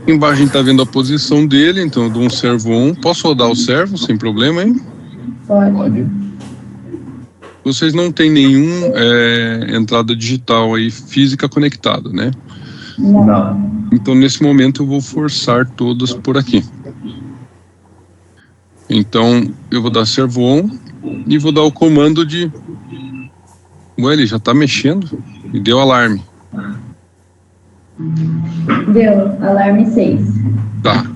Embaixo a gente está vendo a posição dele, então eu dou um servo on. Posso rodar o servo sem problema, hein? Pode. Vocês não têm nenhum entrada digital aí física conectada, né? Não. Então nesse momento eu vou forçar todas por aqui. Então eu vou dar servo on e vou dar o comando de... Ué, ele já está mexendo e deu alarme. Deu, alarme 6. Tá.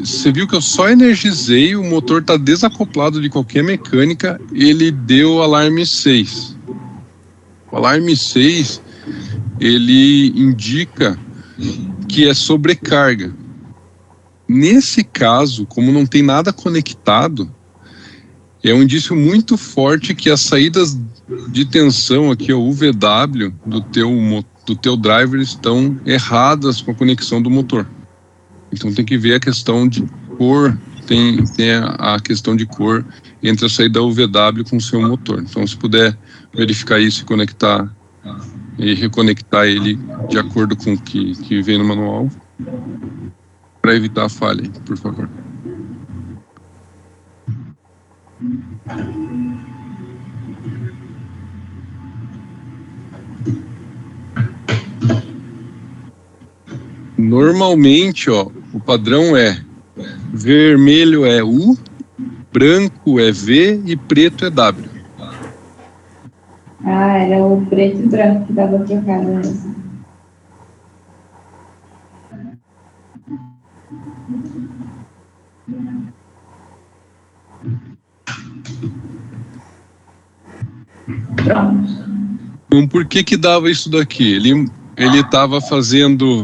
Você viu que eu só energizei, o motor está desacoplado de qualquer mecânica, ele deu alarme 6. O alarme 6, ele indica que é sobrecarga. Nesse caso, como não tem nada conectado, é um indício muito forte que as saídas de tensão aqui, o UVW do teu driver estão erradas com a conexão do motor. Então tem que ver a questão de cor, tem a questão de cor entre a saída UVW com o seu motor. Então se puder verificar isso e conectar e reconectar ele de acordo com o que vem no manual, para evitar a falha, por favor. Normalmente, ó, o padrão é vermelho é U, branco é V e preto é W. Ah, era o preto e branco que dava trocado mesmo. Pronto. Então, por que dava isso daqui? Ele estava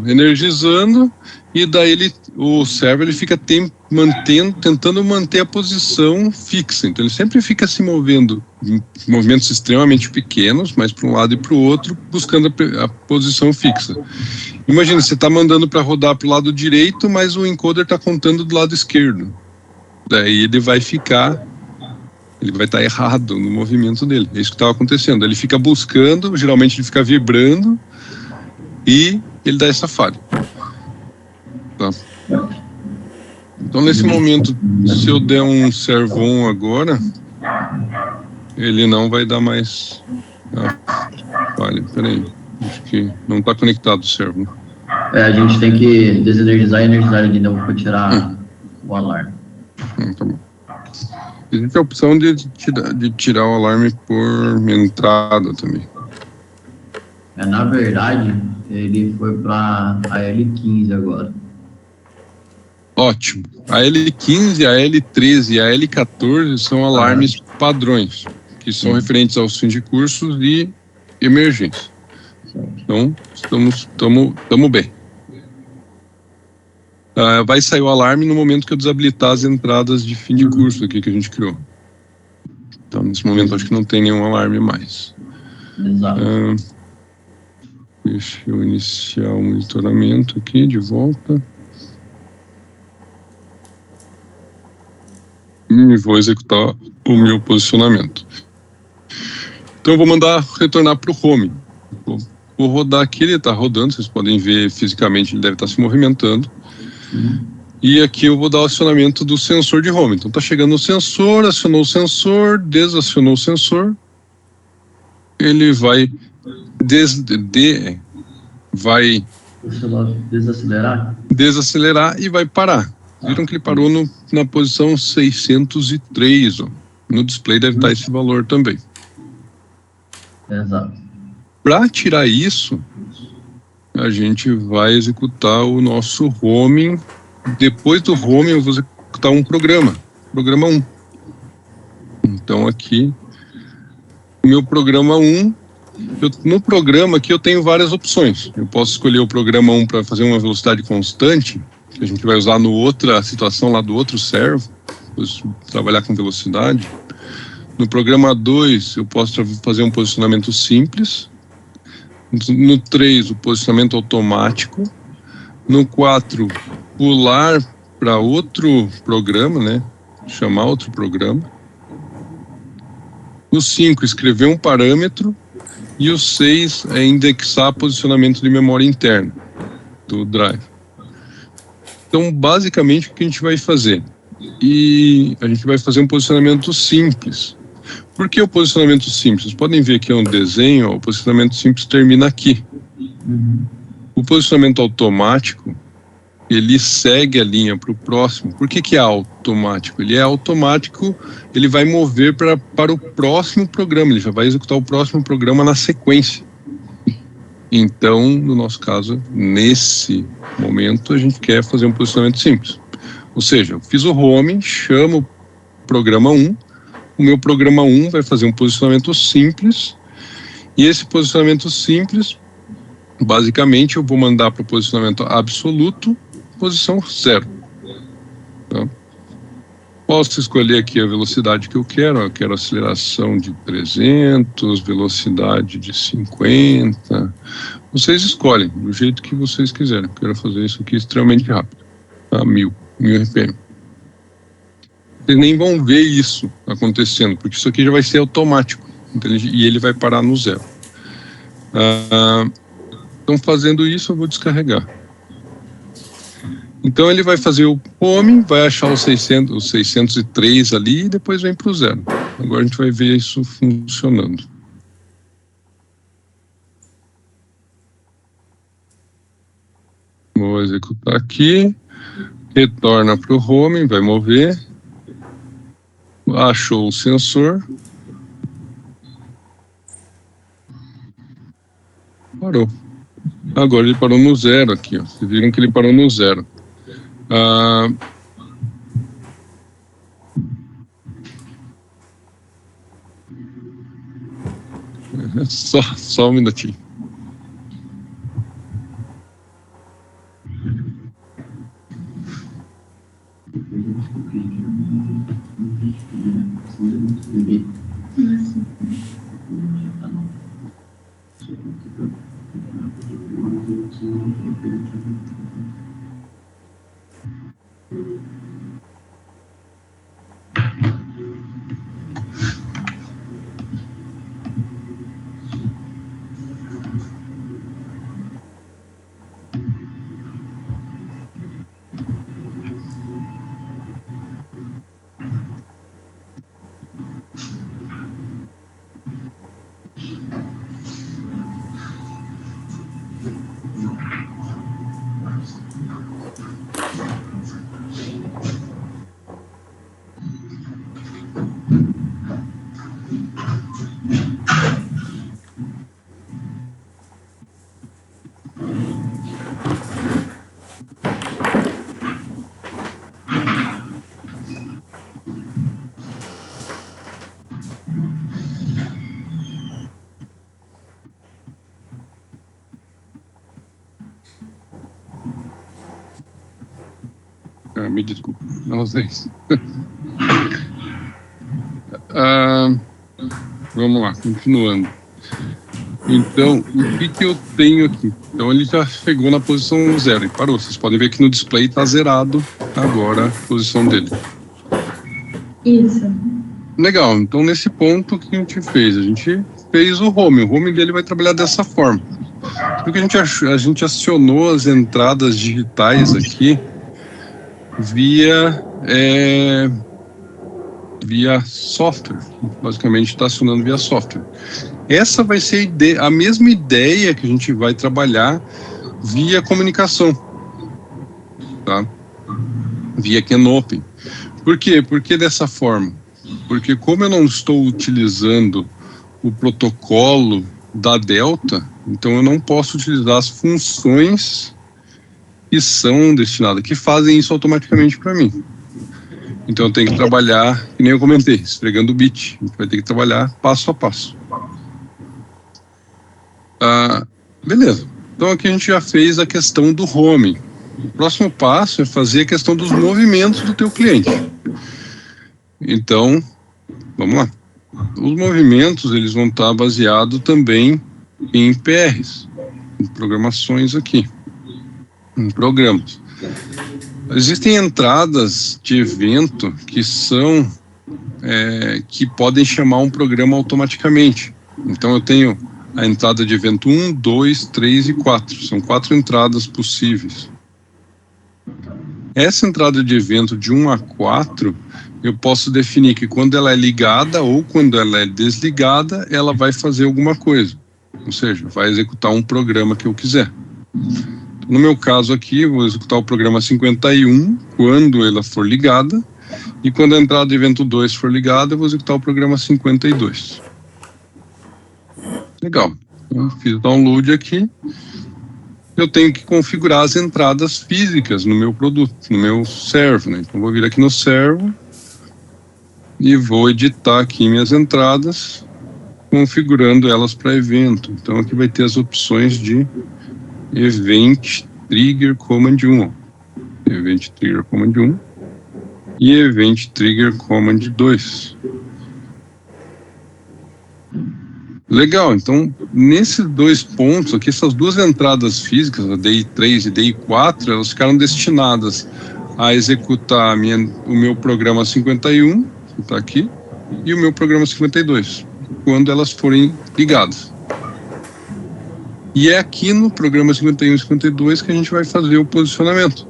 energizando, e daí o server fica tentando manter a posição fixa. Então ele sempre fica se movendo em movimentos extremamente pequenos, mas para um lado e para o outro, buscando a posição fixa. Imagina, você está mandando para rodar para o lado direito, mas o encoder está contando do lado esquerdo. Daí ele vai ficar Ele vai estar errado no movimento dele. É isso que estava acontecendo. Ele fica buscando, geralmente ele fica vibrando e ele dá essa falha. Tá? Então, nesse momento, se eu der um servo on agora, ele não vai dar mais falha. Peraí, acho que não está conectado o servo. A gente tem que desenergizar e energizar ele de novo para tirar o alarme. Tá bom. Existe a opção de tirar o alarme por entrada também. Na verdade, ele foi para a L15 agora. Ótimo. A L15, a L13 e a L14 são alarmes padrões, que são referentes aos fins de cursos e emergência. Então, estamos bem. Vai sair o alarme no momento que eu desabilitar as entradas de fim de curso aqui que a gente criou. Então, nesse momento, acho que não tem nenhum alarme mais. Exato. Deixa eu iniciar o monitoramento aqui de volta. E vou executar o meu posicionamento. Então, eu vou mandar retornar para o home. Vou rodar aqui, ele está rodando, vocês podem ver fisicamente, ele deve estar se movimentando. E aqui eu vou dar o acionamento do sensor de home. Então, está chegando o sensor, acionou o sensor, desacionou o sensor. Ele vai desacelerar e vai parar. Viram que ele parou na posição 603. Ó. No display deve estar esse valor também. Exato. Para tirar isso, a gente vai executar o nosso homing. Depois do homing, eu vou executar um programa 1. Então, aqui, o meu programa 1, no programa aqui eu tenho várias opções. Eu posso escolher o programa 1 para fazer uma velocidade constante, que a gente vai usar no outra situação lá do outro servo, trabalhar com velocidade. No programa 2, eu posso fazer um posicionamento simples. No 3, o posicionamento automático. No 4, pular para outro programa, né? Chamar outro programa. No 5, escrever um parâmetro. E o 6 é indexar posicionamento de memória interna do drive. Então, basicamente, o que a gente vai fazer? E a gente vai fazer um posicionamento simples. Por que o posicionamento simples? Vocês podem ver aqui um desenho, ó, o posicionamento simples termina aqui. O posicionamento automático, ele segue a linha para o próximo. Por que é automático? Ele é automático, ele vai mover para o próximo programa, ele já vai executar o próximo programa na sequência. Então, no nosso caso, nesse momento, a gente quer fazer um posicionamento simples. Ou seja, eu fiz o home, chamo o programa 1, o meu programa 1 vai fazer um posicionamento simples, e esse posicionamento simples, basicamente, eu vou mandar para o posicionamento absoluto, posição 0. Tá? Posso escolher aqui a velocidade que eu quero aceleração de 300, velocidade de 50. Vocês escolhem, do jeito que vocês quiserem. Eu quero fazer isso aqui extremamente rápido, a 1000 RPM. Vocês nem vão ver isso acontecendo, porque isso aqui já vai ser automático, e ele vai parar no 0. Então, fazendo isso, eu vou descarregar. Então, ele vai fazer o home, vai achar os 603 ali e depois vem para o 0. Agora, a gente vai ver isso funcionando. Vou executar aqui. Retorna para o home, vai mover. Achou o sensor. Parou. Agora ele parou no 0 aqui, ó. Vocês viram que ele parou no 0. Só um minutinho. Me desculpa, não sei. Vamos lá, continuando. Então, o que eu tenho aqui? Então, ele já chegou na posição 0 e parou. Vocês podem ver que no display está zerado agora a posição dele. Isso. Legal, então nesse ponto, o que a gente fez? A gente fez o home dele vai trabalhar dessa forma. Porque a gente acionou as entradas digitais aqui via software, basicamente está acionando via software. Essa vai ser a mesma ideia que a gente vai trabalhar via comunicação, tá? Via Kenopen. Por quê? Por que dessa forma? Porque como eu não estou utilizando o protocolo da Delta, então eu não posso utilizar as funções que são destinadas, que fazem isso automaticamente para mim. Então eu tenho que trabalhar, que nem eu comentei, esfregando o bit. A gente vai ter que trabalhar passo a passo. Beleza. Então aqui a gente já fez a questão do home. O próximo passo é fazer a questão dos movimentos do teu cliente. Então, vamos lá. Os movimentos, eles vão estar baseados também em PRs, em programações aqui, em programas. Existem entradas de evento que são, que podem chamar um programa automaticamente. Então eu tenho a entrada de evento 1, 2, 3 e 4. São 4 entradas possíveis. Essa entrada de evento de 1 a 4, eu posso definir que quando ela é ligada ou quando ela é desligada, ela vai fazer alguma coisa. Ou seja, vai executar um programa que eu quiser. No meu caso aqui, eu vou executar o programa 51 quando ela for ligada, e quando a entrada de evento 2 for ligada, eu vou executar o programa 52. Legal. Eu fiz o download aqui. Eu tenho que configurar as entradas físicas no meu produto, no meu servo, né? Então, vou vir aqui no servo e vou editar aqui minhas entradas, configurando elas para evento. Então, aqui vai ter as opções de Event Trigger Command 1. Event Trigger Command 1 e Event Trigger Command 2. Legal, então nesses 2 pontos aqui, essas 2 entradas físicas, a DI 3 e DI 4, elas ficaram destinadas a executar o meu programa 51, que está aqui, e o meu programa 52, quando elas forem ligadas. E é aqui no programa 51 e 52 que a gente vai fazer o posicionamento.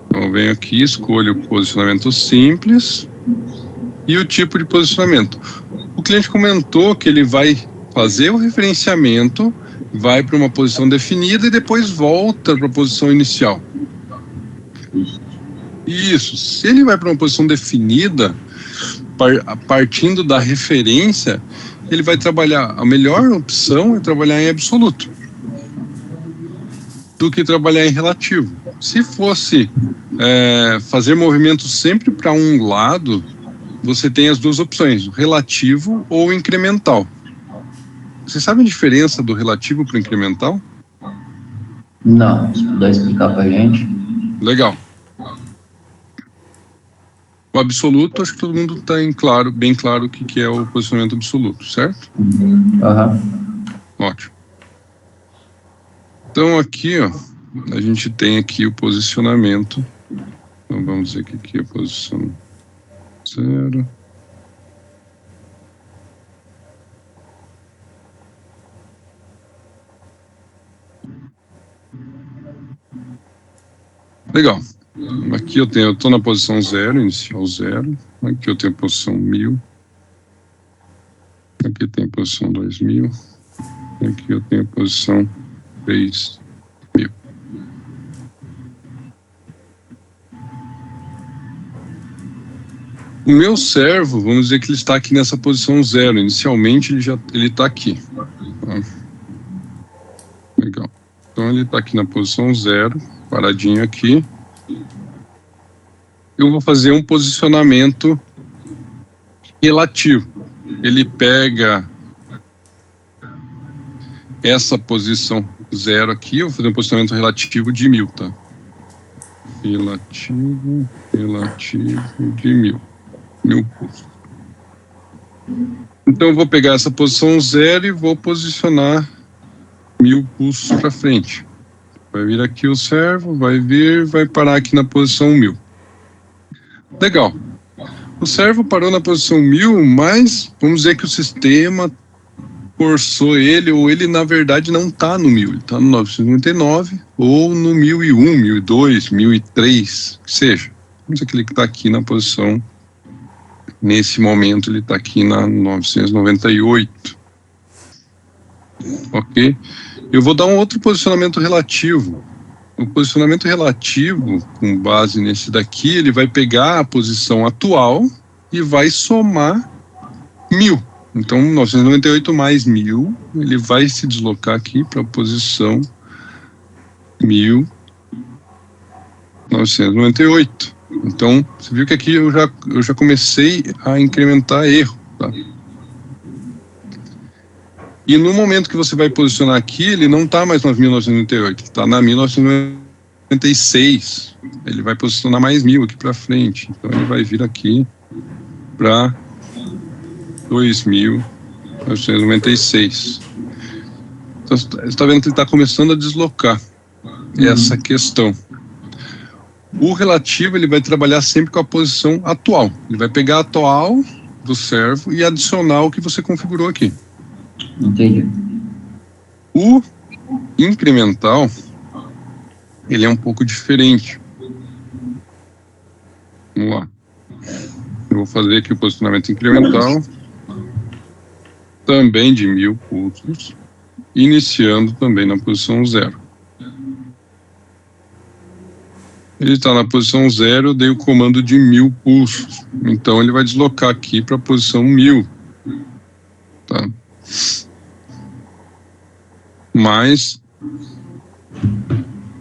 Então eu venho aqui, escolho o posicionamento simples e o tipo de posicionamento. O cliente comentou que ele vai fazer o referenciamento, vai para uma posição definida e depois volta para a posição inicial. Isso. Se ele vai para uma posição definida, partindo da referência, ele vai trabalhar, a melhor opção é trabalhar em absoluto do que trabalhar em relativo. Se fosse fazer movimento sempre para um lado, você tem as 2 opções, relativo ou incremental. Você sabe a diferença do relativo para o incremental? Não, se puder explicar para a gente. Legal. O absoluto, acho que todo mundo está bem claro o que é o posicionamento absoluto, certo? Ótimo. Então aqui, ó, a gente tem aqui o posicionamento. Então vamos dizer que aqui é a posição 0. Legal. Aqui eu estou na posição 0, inicial 0. Aqui eu tenho a posição 1000. Aqui tem posição 2000. Aqui eu tenho posição 3000. O meu servo, vamos dizer que ele está aqui nessa posição 0. Inicialmente ele está aqui. Tá? Legal. Então ele está aqui na posição 0, paradinho aqui. Eu vou fazer um posicionamento relativo. Ele pega essa posição 0 aqui, eu vou fazer um posicionamento relativo de 1000, tá? Relativo de 1000. 1000 pulsos. Então eu vou pegar essa posição 0 e vou posicionar 1000 pulsos para frente. Vai vir aqui o servo, vai parar aqui na posição 1000. Legal. O servo parou na posição 1000, mas vamos dizer que o sistema forçou ele, ou ele na verdade não está no 1000, ele está no 999, ou no 1001, 1002, 1003, que seja. Vamos dizer que ele está aqui na posição, nesse momento ele está aqui na 998. Ok? Eu vou dar um outro posicionamento relativo. O posicionamento relativo, com base nesse daqui, ele vai pegar a posição atual e vai somar 1000. Então, 998 mais 1000, ele vai se deslocar aqui para a posição 1998. Então, você viu que aqui eu já comecei a incrementar erro, tá? E no momento que você vai posicionar aqui, ele não está mais na 1998, está na 1996. Ele vai posicionar mais 1000 aqui para frente. Então ele vai vir aqui para 2996. Então, você está vendo que ele está começando a deslocar essa questão. O relativo, ele vai trabalhar sempre com a posição atual. Ele vai pegar a atual do servo e adicionar o que você configurou aqui. Entendi. O incremental, ele é um pouco diferente. Vamos lá. Eu vou fazer aqui o posicionamento incremental, também de 1000 pulsos, iniciando também na posição 0. Ele está na posição 0, eu dei o comando de 1000 pulsos. Então ele vai deslocar aqui para a posição 1000. Tá? Mas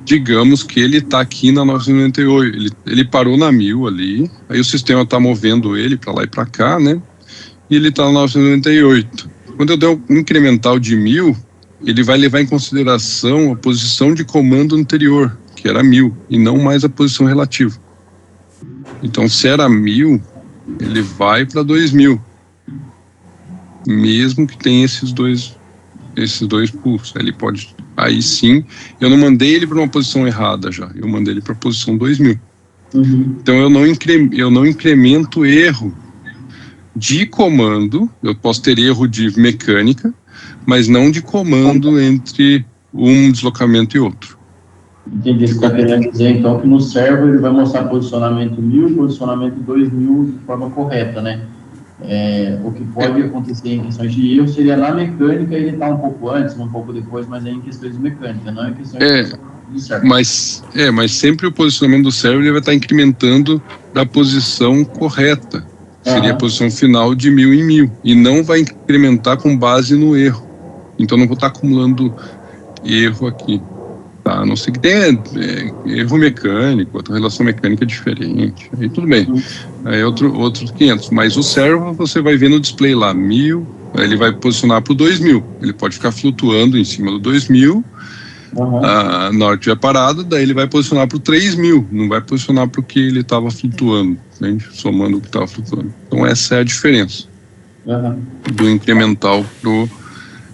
digamos que ele está aqui na 998, ele parou na 1000 ali, aí o sistema está movendo ele para lá e para cá, né? E ele está na 998. Quando eu der um incremental de 1000, ele vai levar em consideração a posição de comando anterior, que era 1000, e não mais a posição relativa. Então, se era 1000, ele vai para 2000, mesmo que tenha esses dois pulsos. Ele pode, aí sim, eu não mandei ele para uma posição errada já, eu mandei ele para a posição 2000. Então eu não incremento erro de comando. Eu posso ter erro de mecânica, mas não de comando entre um deslocamento e outro. Entendi. Você está querendo dizer então que no servo ele vai mostrar posicionamento 1000 e posicionamento 2000 de forma correta, né? O que pode acontecer em questões de erro seria na mecânica, ele está um pouco antes, um pouco depois, mas é em questões de mecânica, não é em questões de servo. Mas sempre o posicionamento do servo ele vai estar incrementando da posição correta. Seria a posição final de 1000 em 1000. E não vai incrementar com base no erro. Então não vou estar acumulando erro aqui. Tá? A não ser que tenha erro mecânico, outra relação mecânica diferente. Aí tudo bem. Aí é outros 500. Mas o servo, você vai ver no display lá, 1000, ele vai posicionar para o 2000. Ele pode ficar flutuando em cima do 2000, na hora que estiver parado, daí ele vai posicionar para o 3000. Não vai posicionar para o que ele estava flutuando, entende? Somando o que estava flutuando. Então essa é a diferença do incremental pro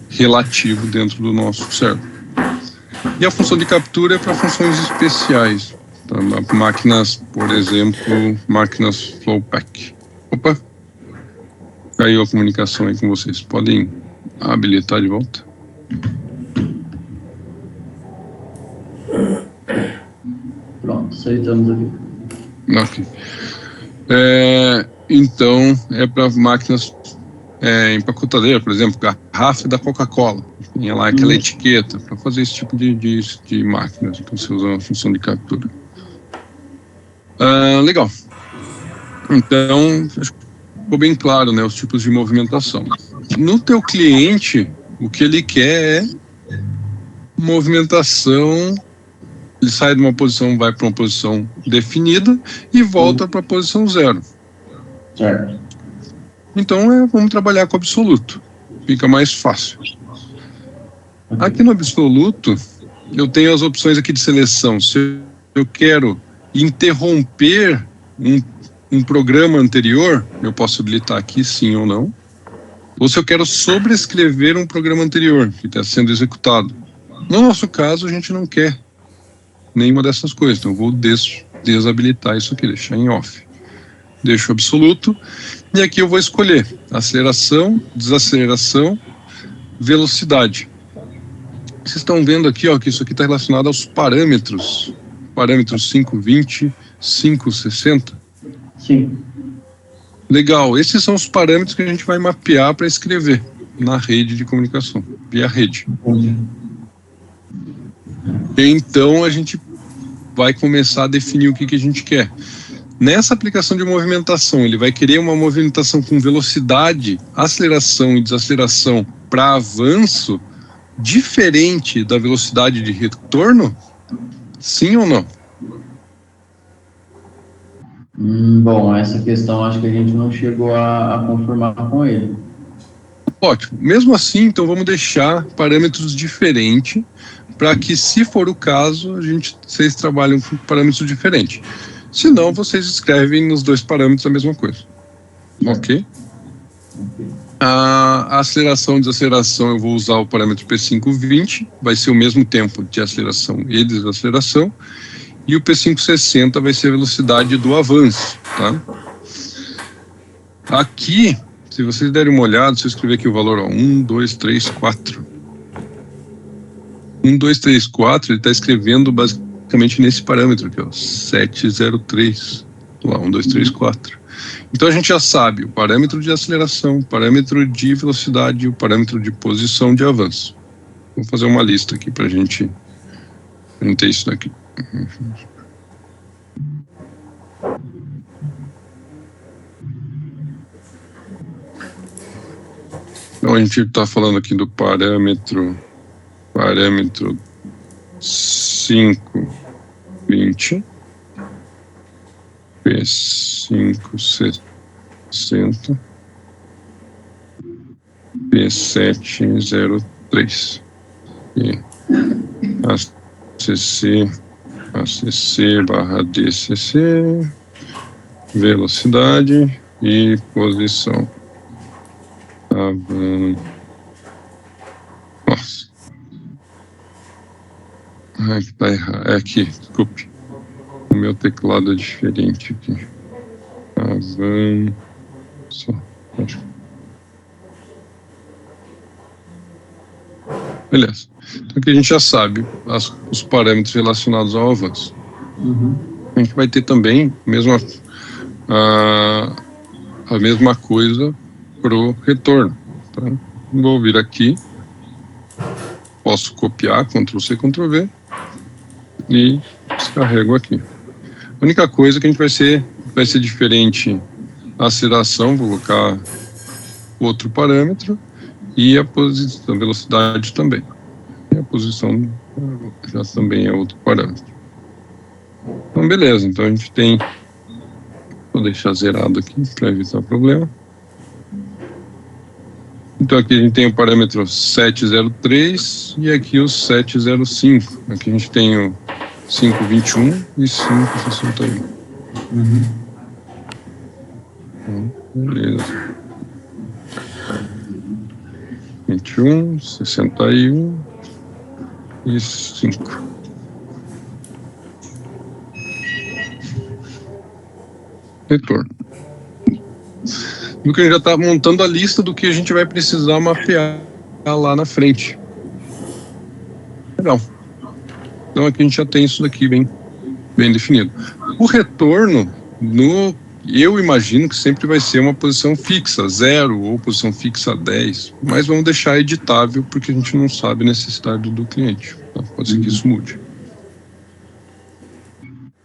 relativo dentro do nosso servo. E a função de captura é para funções especiais. Tá? Máquinas, por exemplo, máquinas Flowpack. Opa! Caiu a comunicação aí com vocês. Podem habilitar de volta? Pronto, aceitamos aqui. Ok. Então, é para máquinas empacotadeira, por exemplo, garrafa da Coca-Cola, tinha lá aquela etiqueta para fazer esse tipo de máquinas, então você usa uma função de captura. Legal. Então, acho que ficou bem claro, né, os tipos de movimentação. No teu cliente, o que ele quer é movimentação. Ele sai de uma posição, vai para uma posição definida e volta para a posição 0. Certo. Então, vamos trabalhar com absoluto. Fica mais fácil. Aqui no absoluto, eu tenho as opções aqui de seleção. Se eu quero interromper um programa anterior, eu posso habilitar aqui sim ou não. Ou se eu quero sobrescrever um programa anterior que está sendo executado. No nosso caso, a gente não quer nenhuma dessas coisas. Então, eu vou desabilitar isso aqui, deixar em off. Deixo absoluto. E aqui eu vou escolher aceleração, desaceleração, velocidade. Vocês estão vendo aqui, ó, que isso aqui está relacionado aos parâmetros. Parâmetros 520, 560. Sim. Legal. Esses são os parâmetros que a gente vai mapear para escrever na rede de comunicação, via rede. Então, a gente vai começar a definir o que a gente quer. Nessa aplicação de movimentação, ele vai querer uma movimentação com velocidade, aceleração e desaceleração para avanço, diferente da velocidade de retorno? Sim ou não? Bom, essa questão acho que a gente não chegou a confirmar com ele. Ótimo. Mesmo assim, então vamos deixar parâmetros diferentes para que, se for o caso, vocês trabalhem com parâmetros diferentes. Se não, vocês escrevem nos dois parâmetros a mesma coisa. Ok? A aceleração e desaceleração, eu vou usar o parâmetro P520, vai ser o mesmo tempo de aceleração e desaceleração, e o P560 vai ser a velocidade do avanço, tá? Aqui, se vocês derem uma olhada, se eu escrever aqui o valor, ó, 1, 2, 3, 4. 1, 2, 3, 4, ele está escrevendo basicamente nesse parâmetro aqui, ó, 703. Lá, 1, 2, 3, 4. Então a gente já sabe o parâmetro de aceleração, o parâmetro de velocidade e o parâmetro de posição de avanço. Vou fazer uma lista aqui para a gente ter isso daqui. Então a gente está falando aqui do parâmetro 520, P560, P703, e ACC barra DCC, velocidade e posição. Nossa. Ai, que tá errado. É aqui, desculpe. O meu teclado é diferente aqui. Avanço. Beleza. Então aqui a gente já sabe os parâmetros relacionados ao avanço. A gente vai ter também a mesma coisa para o retorno. Tá? Vou vir aqui. Posso copiar, Ctrl+C, Ctrl+V. E descarrego aqui. A única coisa que a gente vai ser diferente a aceleração, vou colocar outro parâmetro, e a posição, a velocidade também. E a posição já também é outro parâmetro. Então, beleza. Então, a gente tem... Vou deixar zerado aqui para evitar problema. Então, aqui a gente tem o parâmetro 703 e aqui o 705. Aqui a gente tem o 521 e 561. Beleza. 21, 61 e 5. Retorno. A gente já está montando a lista do que a gente vai precisar mapear lá na frente. Legal. Então aqui a gente já tem isso daqui bem definido. O retorno, no Eu imagino que sempre vai ser uma posição fixa, 0 ou posição fixa 10, mas vamos deixar editável porque a gente não sabe a necessidade do cliente. Tá? Pode ser que isso mude.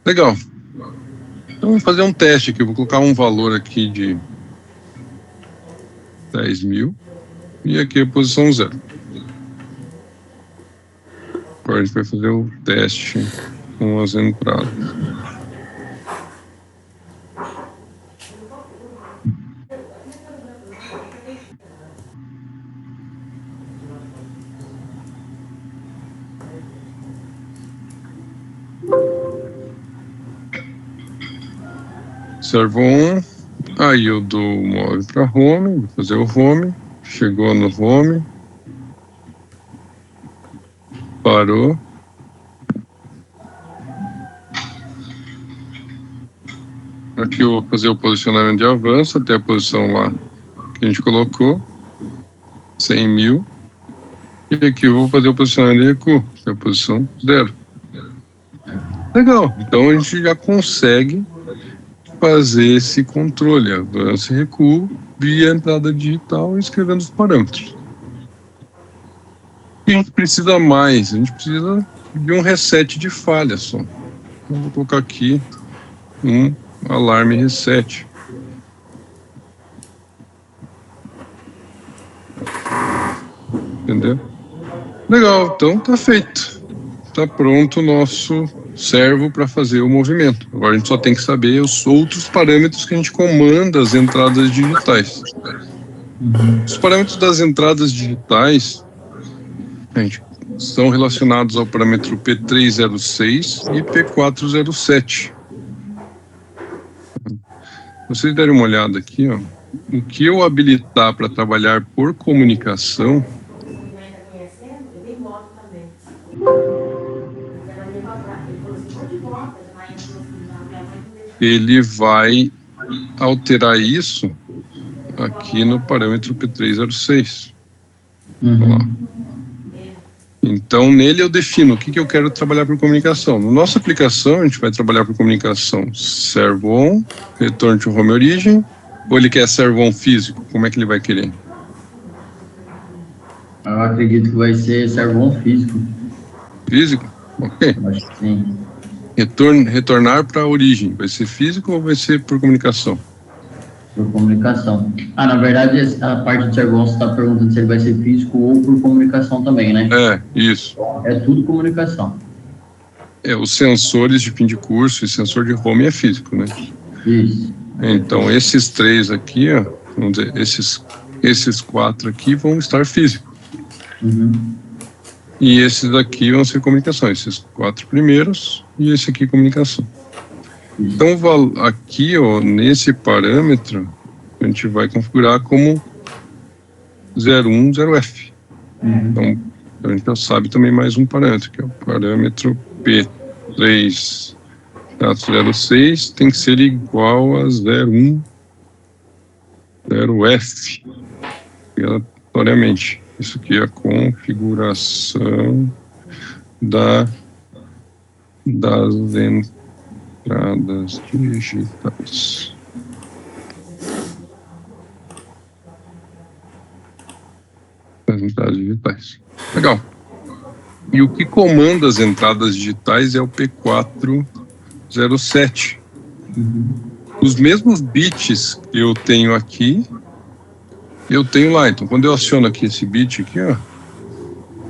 Legal. Então vamos fazer um teste aqui. Eu vou colocar um valor aqui de 10.000 e aqui a posição 0. Agora a gente vai fazer o teste com as entradas. Servo 1, aí eu dou o move para home, vou fazer o home, chegou no home, parou, aqui eu vou fazer o posicionamento de avanço até a posição lá que a gente colocou, 100.000, e aqui eu vou fazer o posicionamento de recuo, até a posição 0. Legal, então a gente já consegue fazer esse controle, avanço e recuo, via entrada digital e escrevendo os parâmetros. E a gente precisa mais, a gente precisa de um reset de falha só. Então, vou colocar aqui um alarme reset. Entendeu? Legal, então tá feito. Tá pronto o nosso servo para fazer o movimento. Agora a gente só tem que saber os outros parâmetros que a gente comanda as entradas digitais. Os parâmetros das entradas digitais são relacionados ao parâmetro P306 e P407. Se vocês derem uma olhada aqui, ó, o que eu habilitar para trabalhar por comunicação, ele vai alterar isso aqui no parâmetro P306. Então, nele eu defino o que eu quero trabalhar por comunicação. Na nossa aplicação, a gente vai trabalhar por comunicação servo on, return to home origin, ou ele quer servo on físico? Como é que ele vai querer? Eu acredito que vai ser servo on físico. Físico? Ok. Acho que sim. Retornar para a origem, vai ser físico ou vai ser por comunicação? Por comunicação. Na verdade, a parte de servo on você está perguntando se ele vai ser físico ou por comunicação também, né? É, isso. É tudo comunicação. Os sensores de fim de curso e sensor de home é físico, né? Isso. Então, esses 3 aqui, ó, vamos dizer, esses 4 aqui vão estar físicos. E esses daqui vão ser comunicação, esses 4 primeiros e esse aqui comunicação. Então, aqui, ó, nesse parâmetro, a gente vai configurar como 010F. Então, a gente já sabe também mais um parâmetro, que é o parâmetro P3.06, tem que ser igual a 010F, aleatoriamente. Isso aqui é a configuração das entradas digitais. As entradas digitais. Legal. E o que comanda as entradas digitais é o P407. Os mesmos bits que eu tenho aqui, eu tenho lá. Então, quando eu aciono aqui esse bit aqui, ó,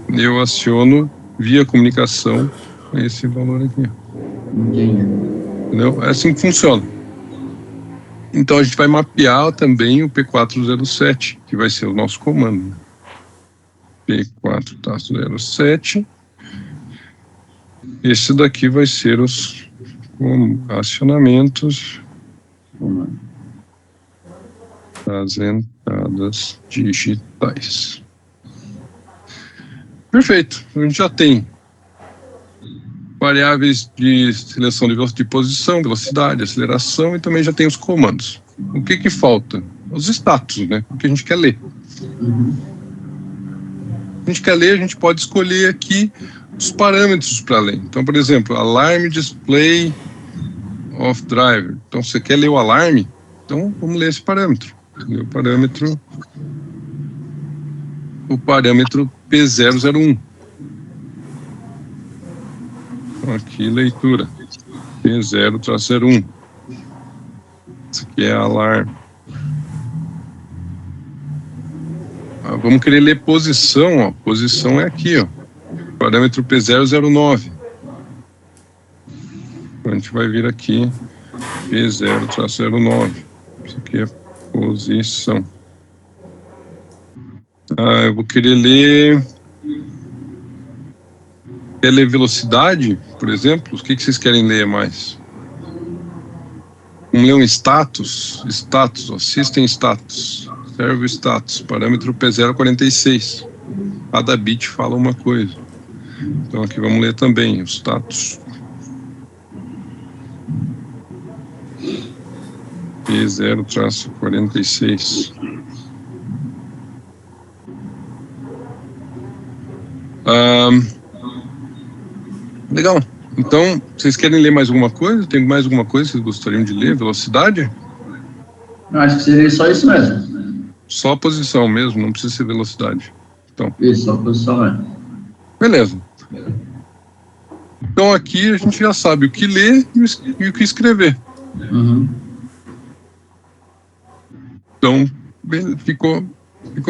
eu aciono via comunicação esse valor aqui. Entendeu? É assim que funciona. Então, a gente vai mapear também o P407, que vai ser o nosso comando. P4.07. Esse daqui vai ser os acionamentos das entradas digitais. Perfeito. A gente já tem variáveis de seleção de posição, velocidade, aceleração, e também já tem os comandos. O que falta? Os status, né? O que a gente quer ler. A gente quer ler, a gente pode escolher aqui os parâmetros para ler. Então, por exemplo, alarme display of driver. Então, você quer ler o alarme? Então, vamos ler esse parâmetro. O parâmetro P001. Então, aqui, leitura. P0-01. Isso aqui é alarme. Vamos querer ler posição, ó. Posição é aqui, ó. Parâmetro P009. Então, a gente vai vir aqui, P0-09. Isso aqui é posição. Eu vou querer ler... Quer ler velocidade, por exemplo? O que vocês querem ler mais? Vamos ler um status. Status, ó. System status. Servo status. Parâmetro P046. Cada bit fala uma coisa. Então aqui vamos ler também o status. P0-46. Legal. Então, vocês querem ler mais alguma coisa? Tem mais alguma coisa que vocês gostariam de ler? Velocidade? Eu acho que seria só isso mesmo. Só a posição mesmo, não precisa ser velocidade. Então. Isso, só a posição mesmo. Beleza. Então aqui a gente já sabe o que ler e o que escrever. Uhum. Então, ficou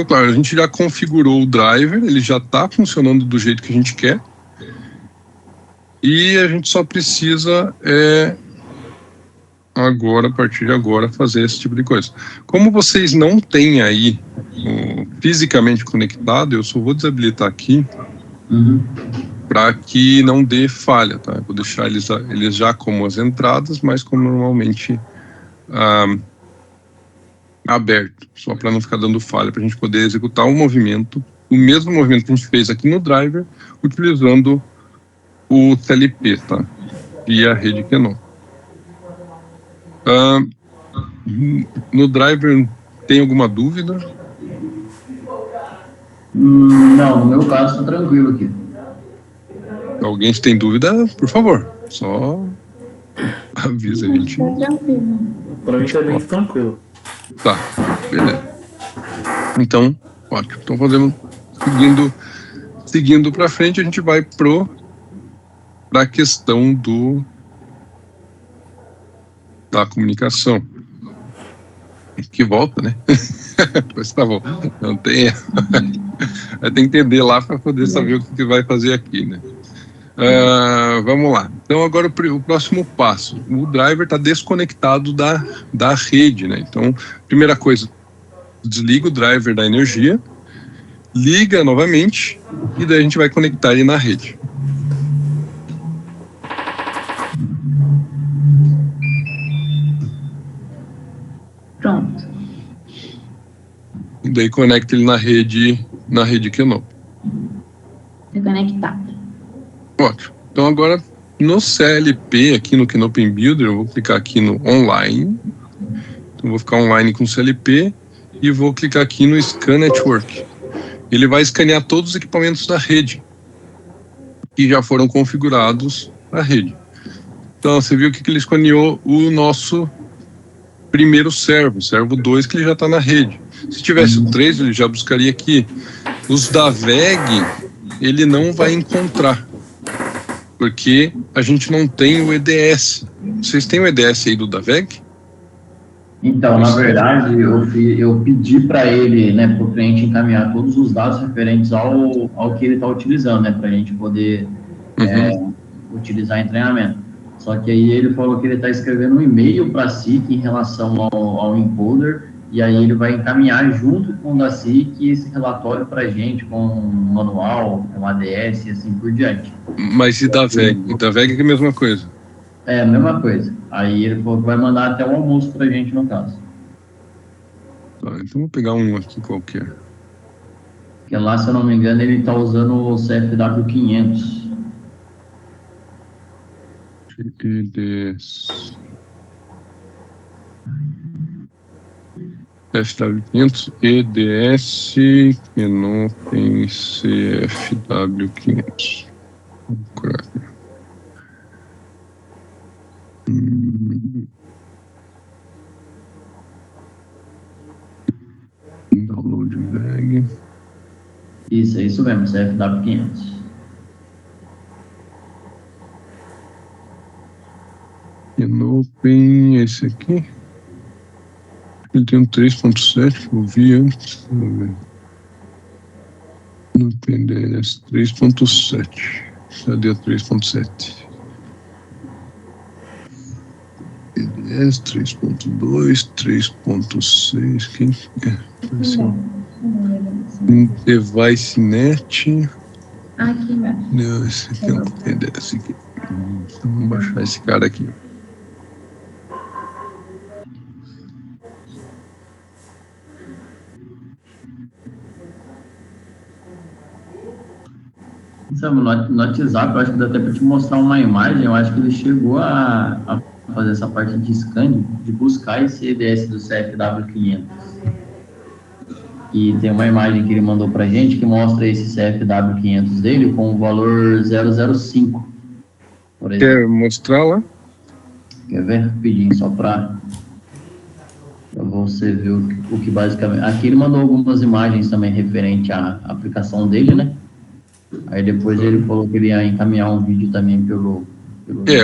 claro. A gente já configurou o driver, ele já está funcionando do jeito que a gente quer. E a gente só precisa, agora, a partir de agora, fazer esse tipo de coisa. Como vocês não têm aí fisicamente conectado, eu só vou desabilitar aqui para que não dê falha, tá? Eu vou deixar eles já como as entradas, mas como normalmente aberto, só para não ficar dando falha, para a gente poder executar o movimento, o mesmo movimento que a gente fez aqui no driver, utilizando o CLP, tá? E a rede Keno. No driver, tem alguma dúvida? Não, no meu caso está tranquilo aqui. Alguém se tem dúvida, por favor, só avisa a gente. Tá tranquilo. Pra mim tá bem tranquilo. Tá, beleza. Então, ótimo. Então, seguindo para frente, a gente vai para a questão da comunicação. Que volta, né? Pois tá bom. Não tem. Vai ter que entender lá para poder saber o que vai fazer aqui, né? Vamos lá. Então, agora o próximo passo. O driver está desconectado da rede, né? Então, primeira coisa, desliga o driver da energia, liga novamente e daí a gente vai conectar ele na rede. Pronto. E daí conecta ele na rede Keno. Tá conectado. Ótimo. Então agora no CLP, aqui no Kenopen Builder, eu vou clicar aqui no online. Então vou ficar online com o CLP e vou clicar aqui no Scan Network. Ele vai escanear todos os equipamentos da rede que já foram configurados na rede. Então você viu que ele escaneou o nosso primeiro servo 2, que ele já está na rede. Se tivesse o 3, ele já buscaria aqui. Os da VEG, ele não vai encontrar, porque a gente não tem o EDS. Vocês têm o EDS aí do da VEG? Então, na verdade, eu pedi para ele, né, para o cliente encaminhar todos os dados referentes ao que ele está utilizando, né, para a gente poder utilizar em treinamento. Só que aí ele falou que ele está escrevendo um e-mail para a SIC em relação ao encoder, e aí ele vai encaminhar junto com o da SIC esse relatório para a gente, com um manual, com ADS e assim por diante. Mas e da VEG? E da VEG é a mesma coisa? É, a mesma coisa. Aí ele falou que vai mandar até o almoço para a gente, no caso. Tá, então vou pegar um aqui qualquer. Porque lá, se eu não me engano, ele está usando o CFW 500. EDS. FW500, EDS, que não tem CFW500. VEG. Isso, é isso mesmo, CFW500. E no Open, esse aqui. Ele tem um 3.7 que eu vi antes. Vamos ver. No PDS 3.7. Cadê o 3.7? PDS 3.2, 3.6. Quem é? Device Net. Aqui embaixo. Não, esse aqui é o PDS aqui. Então vamos baixar esse cara aqui. Sabe, no WhatsApp, eu acho que dá até para te mostrar uma imagem. Eu acho que ele chegou a fazer essa parte de scan, de buscar esse EDS do CFW500. E tem uma imagem que ele mandou pra gente que mostra esse CFW500 dele com o valor 005. Por exemplo. Quer mostrar lá? Quer ver? Rapidinho, só para você ver o que basicamente... Aqui ele mandou algumas imagens também referente à aplicação dele, né? Aí depois ele falou que ele ia encaminhar um vídeo também pelo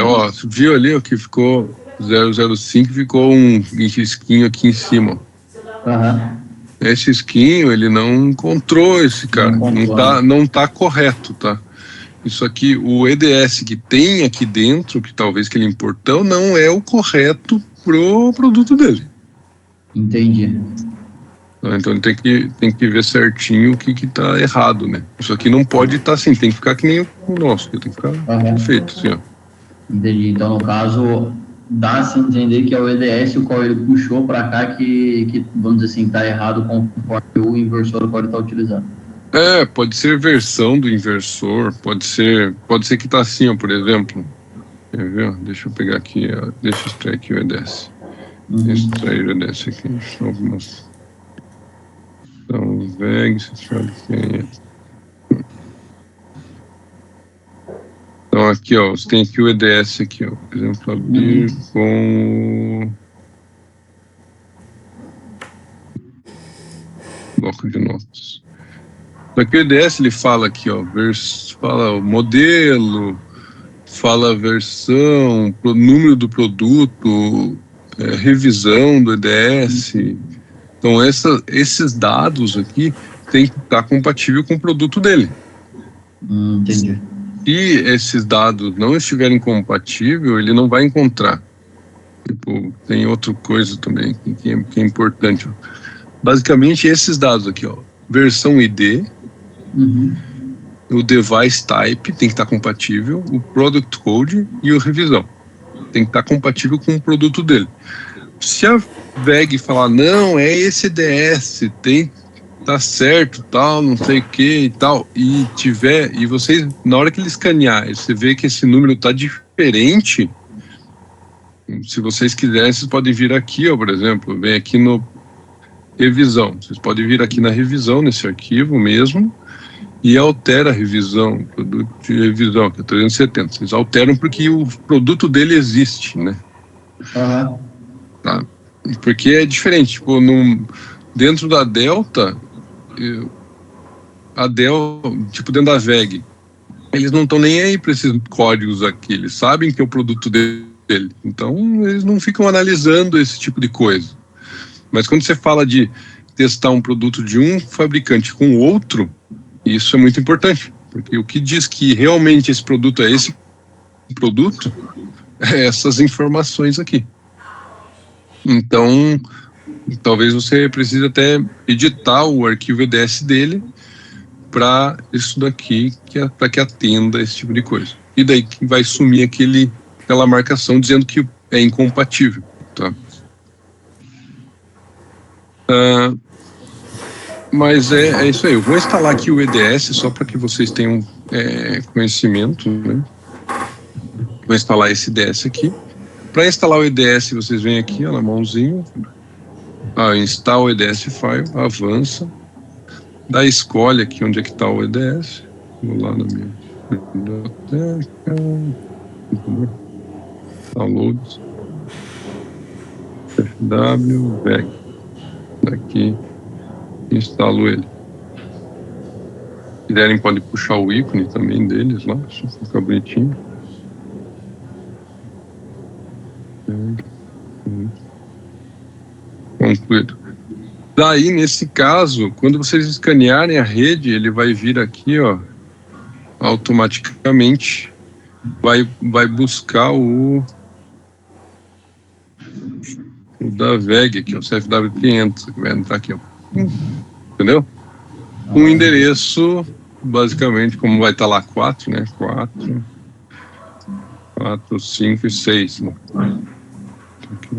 ó, viu ali o que ficou 005, ficou um risquinho aqui em cima. Aham. Esse risquinho, ele não encontrou esse cara, não tá correto, tá? Isso aqui, o EDS que tem aqui dentro, que talvez que ele importou, não é o correto pro produto dele. Entendi. Então ele tem que ver certinho o que tá errado, né? Isso aqui não pode estar assim, tem que ficar que nem o nosso, tem que ficar perfeito, assim, ó. Entendi. Então, no caso, dá-se a entender que é o EDS o qual ele puxou para cá que, vamos dizer assim, está errado conforme o inversor o qual ele está utilizando. Pode ser versão do inversor, pode ser que tá assim, ó, por exemplo. Quer ver? Deixa eu pegar aqui, ó, deixa eu extrair aqui o EDS. Extrair o EDS aqui, algumas... Então, VEG, você sabe quem é. Então, aqui, ó, você tem aqui o EDS aqui, ó. Por exemplo, abrir com bloco de notas. Então, aqui o EDS, ele fala aqui, ó, fala o modelo, fala a versão, o número do produto, revisão do EDS. Então, esses dados aqui tem que estar compatível com o produto dele. Entendi. Se esses dados não estiverem compatíveis, ele não vai encontrar. Tipo, tem outra coisa também que é importante. Ó. Basicamente, esses dados aqui, ó, versão ID, o device type tem que estar compatível, o product code e o revisão. Tem que estar compatível com o produto dele. Se a VEG falar, não, é esse EDS, tá certo, tal, não sei o que e tal, e você, na hora que ele escanear, você vê que esse número tá diferente, se vocês quiserem, vocês podem vir aqui, ó, por exemplo, vem aqui no revisão, vocês podem vir aqui na revisão, nesse arquivo mesmo, e altera a revisão, produto de revisão, que é 370, vocês alteram porque o produto dele existe, né? Tá? Porque é diferente, tipo, dentro da Delta, tipo, dentro da VEG, eles não estão nem aí para esses códigos aqui, eles sabem que é o produto dele, então eles não ficam analisando esse tipo de coisa. Mas quando você fala de testar um produto de um fabricante com outro, isso é muito importante, porque o que diz que realmente esse produto é esse produto, é essas informações aqui. Então, talvez você precise até editar o arquivo EDS dele para isso daqui, para que atenda esse tipo de coisa. E daí que vai sumir aquela marcação dizendo que é incompatível. Tá? Mas é isso aí. Eu vou instalar aqui o EDS só para que vocês tenham conhecimento, né? Vou instalar esse EDS aqui. Para instalar o EDS, vocês vêm aqui, ó, na mãozinha, install EDS file, avança, dá escolhe aqui onde é que está o EDS, vou lá na minha biblioteca, downloads, FW, VEG, daqui, instalo ele. quiserem, podem puxar o ícone também deles lá, só ficar bonitinho. Concluído. Daí, nesse caso, quando vocês escanearem a rede, ele vai vir aqui, ó, automaticamente, vai buscar o da VEG aqui, o CFW 500, que vai entrar aqui, ó. Entendeu? Um endereço, basicamente, como vai estar lá 4, né? 4, 5 e 6. Né? Aqui.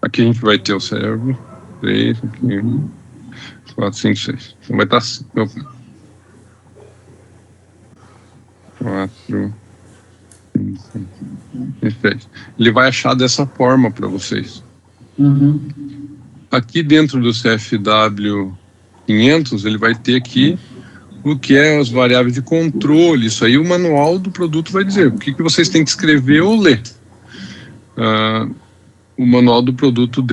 Aqui a gente vai ter o server 3, aqui 4, 5, 6. Então vai estar 4, 5 e 6. Ele vai achar dessa forma para vocês. Aqui dentro do CFW 500, ele vai ter aqui o que é as variáveis de controle. Isso aí o manual do produto vai dizer. O que vocês têm que escrever ou ler. O manual do produto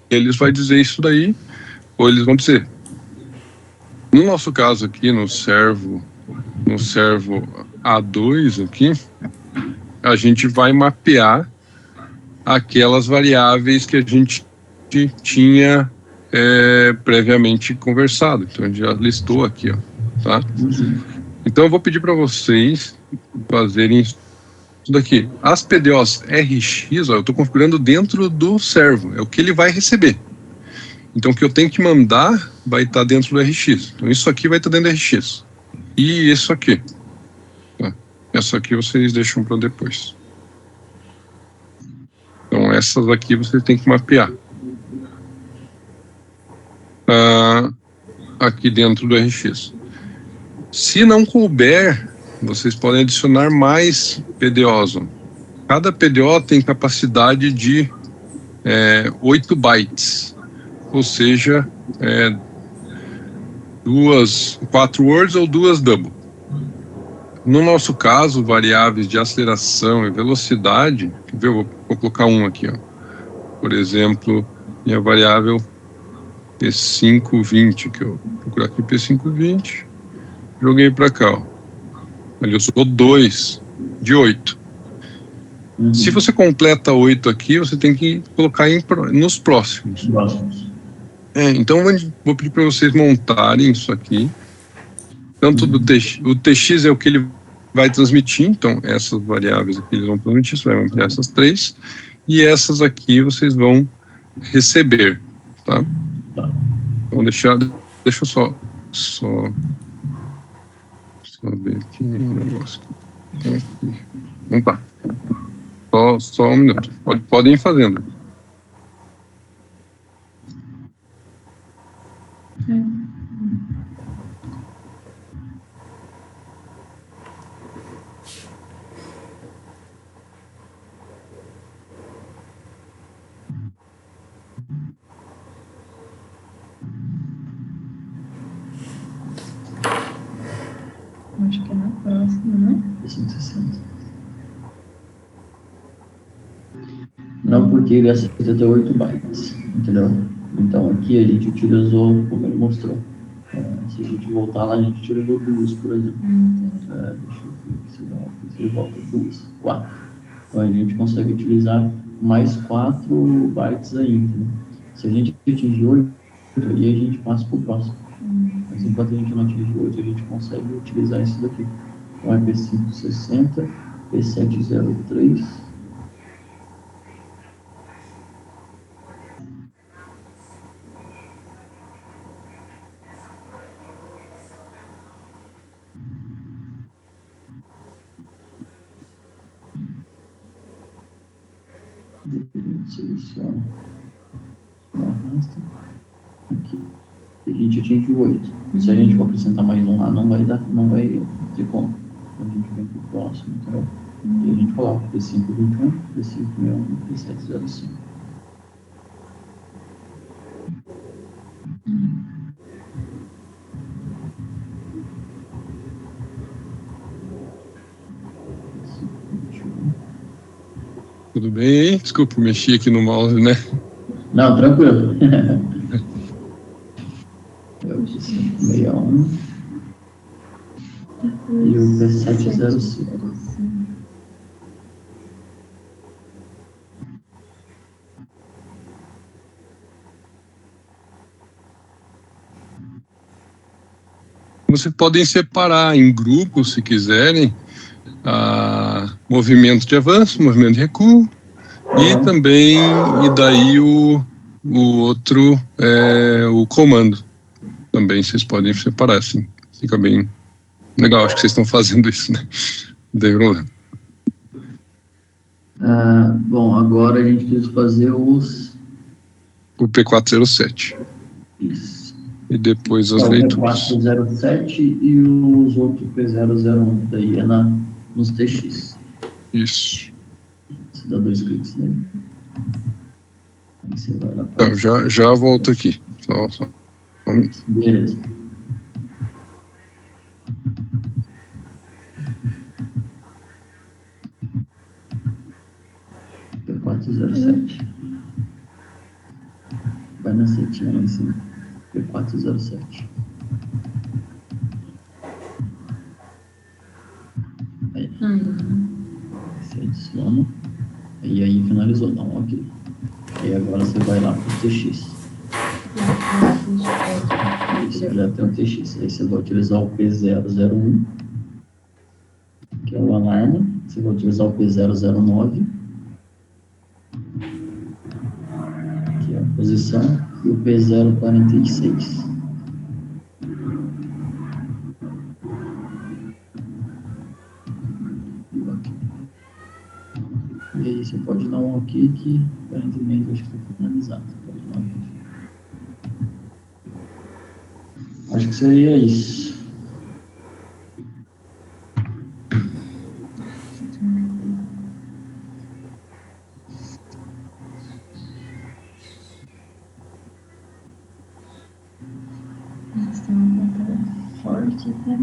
deles vai dizer isso daí, ou eles vão dizer. No nosso caso aqui, no servo A2 aqui, a gente vai mapear aquelas variáveis que a gente tinha previamente conversado. Então, a gente já listou aqui, ó, tá? Então, eu vou pedir para vocês fazerem isso daqui. As PDOs RX, ó, eu estou configurando dentro do servo, é o que ele vai receber. Então, o que eu tenho que mandar vai estar dentro do RX. Então, isso aqui vai estar dentro do RX. E isso aqui. Tá? Essa aqui vocês deixam para depois. Então, essas aqui vocês têm que mapear. Aqui dentro do RX. Se não couber, vocês podem adicionar mais PDOs. Cada PDO tem capacidade de 8 bytes. Ou seja, 4 words ou 2 double. No nosso caso, variáveis de aceleração e velocidade, eu vou colocar um aqui, ó. Por exemplo, minha variável P520, que eu vou procurar aqui P520, joguei para cá, ó. Ali eu sou 2 de 8. Se você completa 8 aqui, você tem que colocar nos próximos. Então, eu vou pedir para vocês montarem isso aqui. Tanto o TX é o que ele vai transmitir, então essas variáveis aqui eles vão transmitir, você vai ampliar essas 3, e essas aqui vocês vão receber, tá? Então, deixa eu só ver aqui um negócio. Vamos lá. Só um minuto. Podem ir fazendo. Acho que é na próxima, né? 160. Não, porque ele aceita até 8 bytes, entendeu? Então aqui a gente utilizou, como ele mostrou. Se a gente voltar lá, a gente utilizou 2, por exemplo. Deixa eu ver se ele volta 2, 4. Então a gente consegue utilizar mais 4 bytes ainda. Né? Se a gente atingir 8, aí a gente passa para o próximo. Mas enquanto a gente não atingir 8, a gente consegue utilizar isso daqui. Então é P560, P703. Seleciona, arrasta aqui, a gente atinge o 8. Se a gente for acrescentar mais um lá, não vai ter como. Então a gente vem para o próximo, entendeu? E a gente coloca P521, P561 e P705. Tudo bem aí? Desculpa, mexi aqui no mouse, né? Não, tranquilo. É o G561 e o P705. Vocês podem separar em grupos, se quiserem, movimento de avanço, movimento de recuo, e também, e daí o outro é o comando. Também vocês podem separar, assim. Fica bem legal, acho que vocês estão fazendo isso, né? Não tem problema. Bom, agora a gente precisa fazer o P407. Isso. E depois as o leituras. P407 e os outros P001, daí é nos TX. Isso. Você dá 2 cliques nele. Aí você vai lá pra... Já volto aqui. Só. Beleza. P407. Vai na setinha lá em cima. P407. Aí. Você adiciona. E aí finalizou. Não, ok. E agora você vai lá pro TX. Isso, já tem o TX. Aí você vai utilizar o P001, que é o alarme. Você vai utilizar o P009, que é a posição, e o P046. E aí você pode dar um ok que aparentemente acho que foi finalizado. Pode dar um ok. Acho que seria isso. Essa é uma batalha forte, né?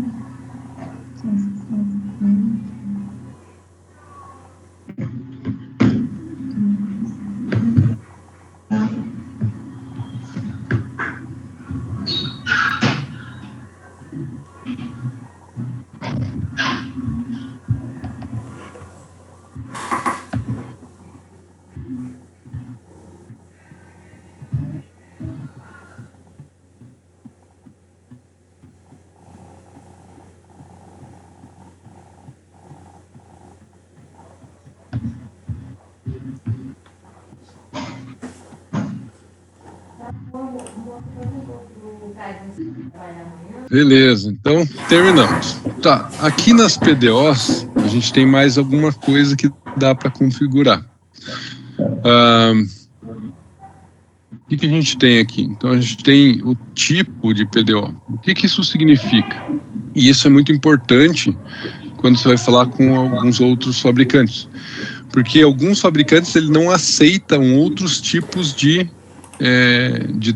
Beleza, então terminamos. Tá, aqui nas PDOs a gente tem mais alguma coisa que dá para configurar. O que a gente tem aqui? Então a gente tem o tipo de PDO. O que isso significa? E isso é muito importante quando você vai falar com alguns outros fabricantes, porque alguns fabricantes eles não aceitam outros tipos de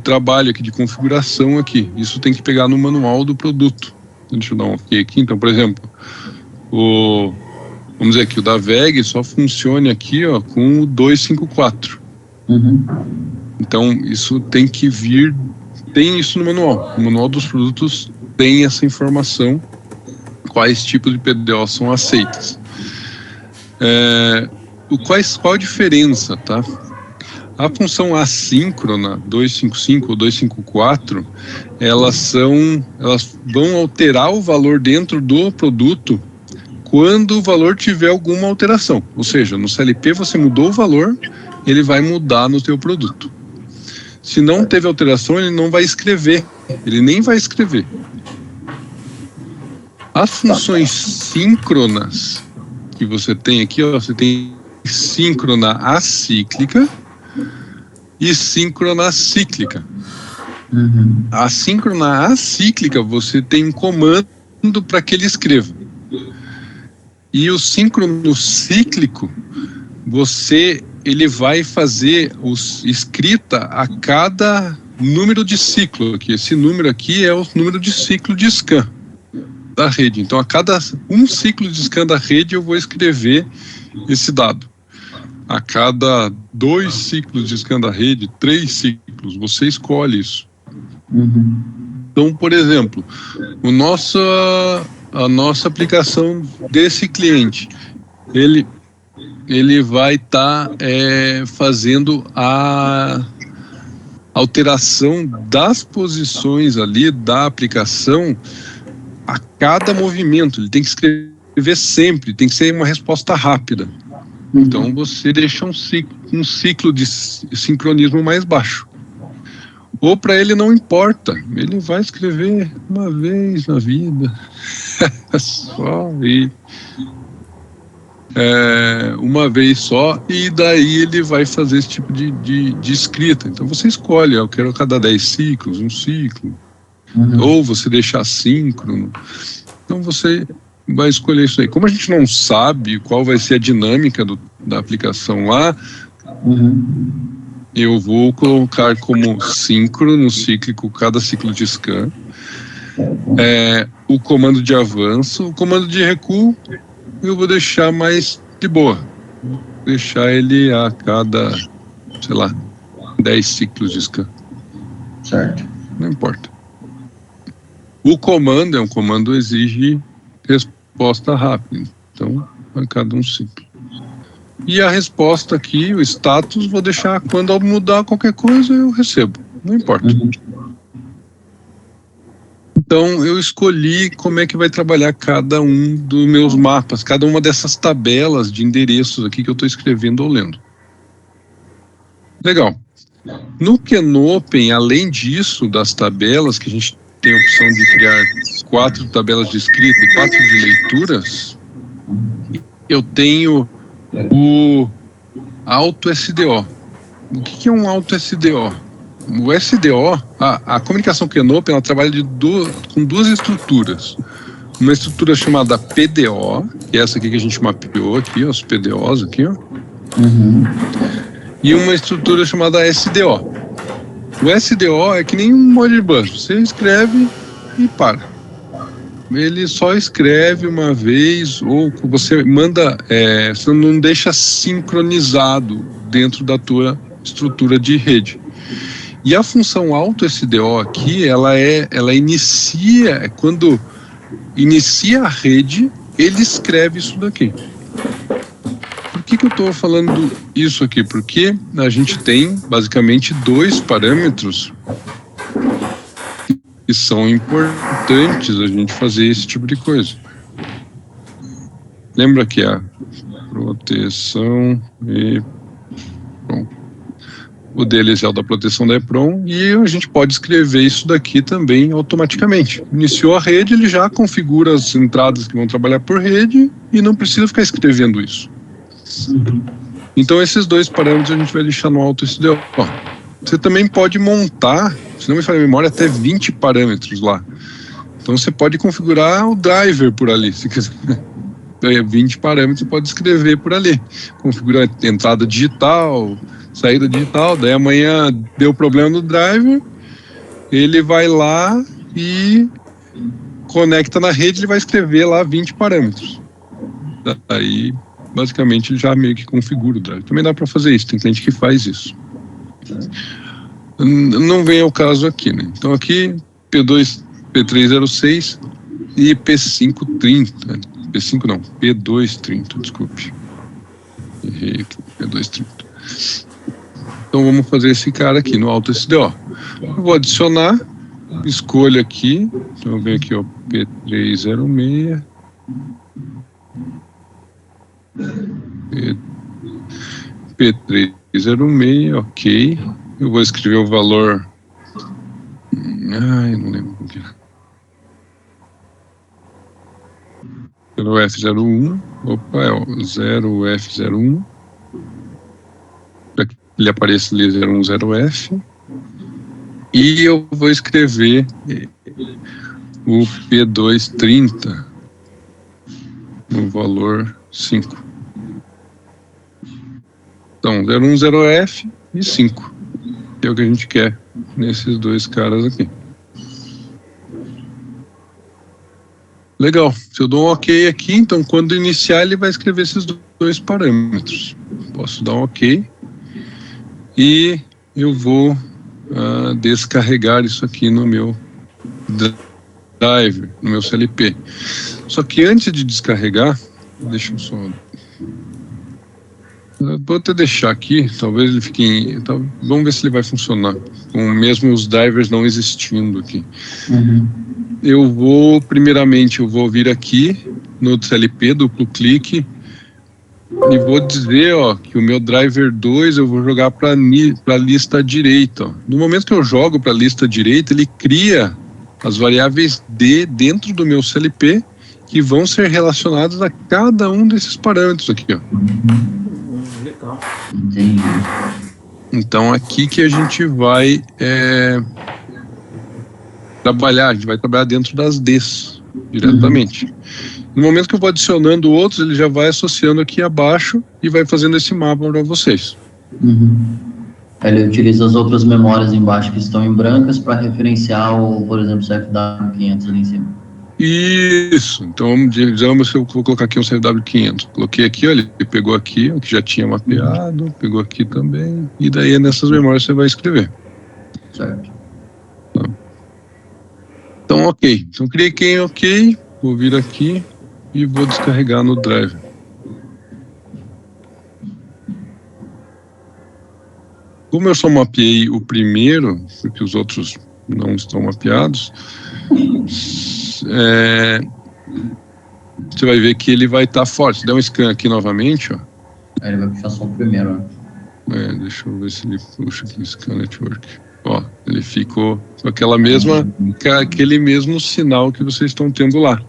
trabalho aqui, de configuração aqui. Isso tem que pegar no manual do produto. Deixa eu dar um ok aqui. Então, por exemplo, vamos dizer que o da VEG só funcione aqui, ó, com o 254. Então, isso tem que vir, tem isso no manual. O manual dos produtos tem essa informação, quais tipos de PDO são aceitos. Qual a diferença, tá? A função assíncrona 255 ou 254, elas vão alterar o valor dentro do produto quando o valor tiver alguma alteração. Ou seja, no CLP você mudou o valor, ele vai mudar no teu produto. Se não teve alteração, ele não vai escrever. Ele nem vai escrever. As funções síncronas que você tem aqui, ó, você tem síncrona acíclica e síncrona cíclica. A síncrona acíclica, você tem um comando para que ele escreva. E o síncrono cíclico, ele vai fazer escrita a cada número de ciclo aqui. Esse número aqui é o número de ciclo de scan da rede. Então, a cada um ciclo de scan da rede, eu vou escrever esse dado. a cada 2 ciclos de scan da rede, 3 ciclos, você escolhe isso. Então, por exemplo, a nossa aplicação desse cliente, ele vai estar fazendo a alteração das posições ali da aplicação a cada movimento. Ele tem que escrever sempre, tem que ser uma resposta rápida. Então você deixa um ciclo de sincronismo mais baixo. Ou para ele não importa, ele vai escrever uma vez na vida, só, e uma vez só, e daí ele vai fazer esse tipo de escrita. Então você escolhe, eu quero a cada 10 ciclos, um ciclo, ou você deixa assíncrono. Então você vai escolher isso aí. Como a gente não sabe qual vai ser a dinâmica da aplicação lá, eu vou colocar como síncrono, cíclico, cada ciclo de scan. O comando de avanço, o comando de recuo, eu vou deixar mais de boa. Vou deixar ele a cada, sei lá, 10 ciclos de scan. Certo. Não importa. O comando é um comando que exige resposta rápida. Então, a cada um ciclo. E a resposta aqui, o status, vou deixar quando eu mudar qualquer coisa, eu recebo. Não importa. Então, eu escolhi como é que vai trabalhar cada um dos meus mapas, cada uma dessas tabelas de endereços aqui que eu estou escrevendo ou lendo. Legal. No Kenopen, além disso, das tabelas, que a gente tem a opção de criar 4 tabelas de escrita e 4 de leituras, eu tenho o AutoSDO. O que é um AutoSDO? O SDO, a comunicação Kenopen, ela trabalha com 2 estruturas. Uma estrutura chamada PDO, que é essa aqui que a gente mapeou aqui, ó, os PDOs aqui, ó. E uma estrutura chamada SDO. O SDO é que nem um Modbus, você escreve e para. Ele só escreve uma vez, ou você manda, você não deixa sincronizado dentro da tua estrutura de rede. E a função AutoSDO aqui, ela inicia, quando inicia a rede, ele escreve isso daqui. Por que eu estou falando isso aqui? Porque a gente tem basicamente 2 parâmetros que são importantes a gente fazer esse tipo de coisa. Lembra que a proteção e pronto. O deles é o da proteção da EPROM, e a gente pode escrever isso daqui também automaticamente. Iniciou a rede, ele já configura as entradas que vão trabalhar por rede e não precisa ficar escrevendo isso. Então esses 2 parâmetros a gente vai deixar no AutoSDO. Você também pode montar, se não me falha a memória, até 20 parâmetros lá. Então você pode configurar o driver por ali, se quiser. 20 parâmetros você pode escrever por ali. Configurar entrada digital, saída digital, daí amanhã deu problema no driver, ele vai lá e conecta na rede, ele vai escrever lá 20 parâmetros. Daí, basicamente, ele já meio que configura o driver. Também dá para fazer isso, tem gente que faz isso. Não vem ao caso aqui, né? Então aqui, P306 e P530. P5 não, P230, desculpe. Errei aqui, P230. Então vamos fazer esse cara aqui no AutoSDO. Eu vou adicionar, escolho aqui, então eu venho aqui, ó, P306, P306, ok. Eu vou escrever o valor, não lembro o que é. Pelo F01, opa, é o 0F01. Ele aparece ali 010F, e eu vou escrever o P230 no valor 5. Então, 010F e 5, que é o que a gente quer nesses 2 caras aqui. Legal. Se eu dou um ok aqui, então quando iniciar ele vai escrever esses dois parâmetros. Posso dar um ok e eu vou descarregar isso aqui no meu driver, no meu CLP. Só que antes de descarregar, deixa eu só... Vou até deixar aqui, talvez ele fique... vamos ver se ele vai funcionar, com mesmo os drivers não existindo aqui. Primeiramente, eu vou vir aqui no CLP, duplo clique, e vou dizer, ó, que o meu driver 2 eu vou jogar para a lista direita. Ó. No momento que eu jogo para a lista direita, ele cria as variáveis D dentro do meu CLP que vão ser relacionadas a cada um desses parâmetros aqui, ó. Legal. Entendi. Então aqui que a gente vai trabalhar, a gente vai trabalhar dentro das Ds diretamente. No momento que eu vou adicionando outros, ele já vai associando aqui abaixo e vai fazendo esse mapa para vocês. Ele utiliza as outras memórias embaixo que estão em brancas para referenciar, por exemplo, o CFW500 ali em cima. Isso. Então, digamos que eu vou colocar aqui um CFW500. Coloquei aqui, olha, ele pegou aqui, o que já tinha mapeado, pegou aqui também, e daí nessas memórias você vai escrever. Certo. Tá. Então, ok. Então, cliquei em ok, vou vir aqui e vou descarregar no driver. Como eu só mapeei o primeiro, porque os outros não estão mapeados, você vai ver que ele vai estar forte. Se der um scan aqui novamente, ó. Aí ele vai puxar só o primeiro, né? Deixa eu ver se ele puxa aqui, scan network. Ó, ele ficou com aquele mesmo sinal que vocês estão tendo lá.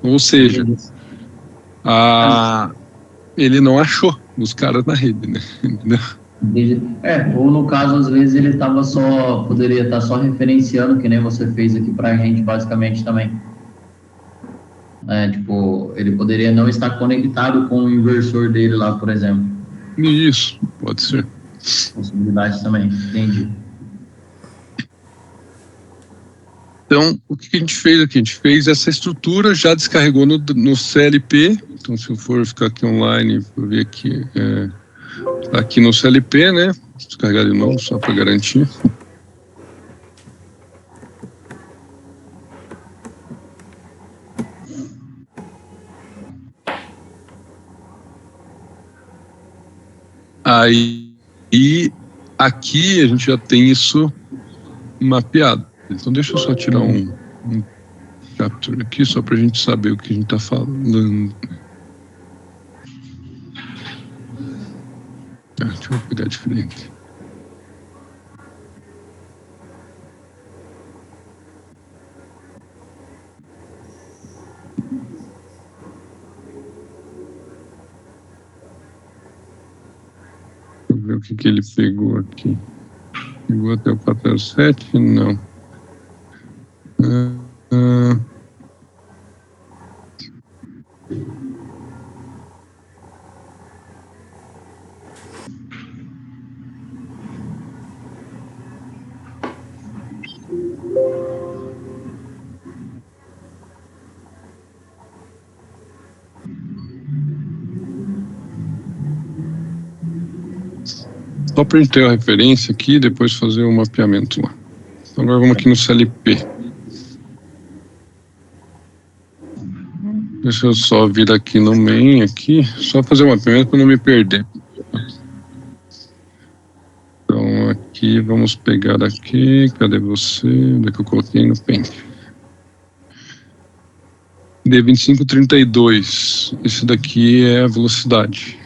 Ou seja, ele não achou os caras na rede, né? Entendeu? Ou no caso, às vezes ele poderia estar só referenciando, que nem você fez aqui pra gente, basicamente, também. Tipo, ele poderia não estar conectado com o inversor dele lá, por exemplo. Isso, pode ser. Possibilidades também, entendi. Então, o que a gente fez aqui? A gente fez essa estrutura, já descarregou no CLP. Então, se eu for ficar aqui online, vou ver aqui... aqui no CLP, né? Vou descarregar de novo, só para garantir. Aí, e aqui a gente já tem isso mapeado. Então, deixa eu só tirar um capture aqui, só para a gente saber o que a gente está falando. Deixa eu pegar diferente. Deixa eu ver o que ele pegou aqui. Pegou até o 407? Não. Só para a gente ter a referência aqui e depois fazer o mapeamento lá. Então agora vamos aqui no CLP. Deixa eu só vir aqui no main, aqui, só fazer o mapeamento para não me perder. Então aqui, vamos pegar aqui, cadê você? Onde é que eu coloquei no Paint? D2532, esse daqui é a velocidade.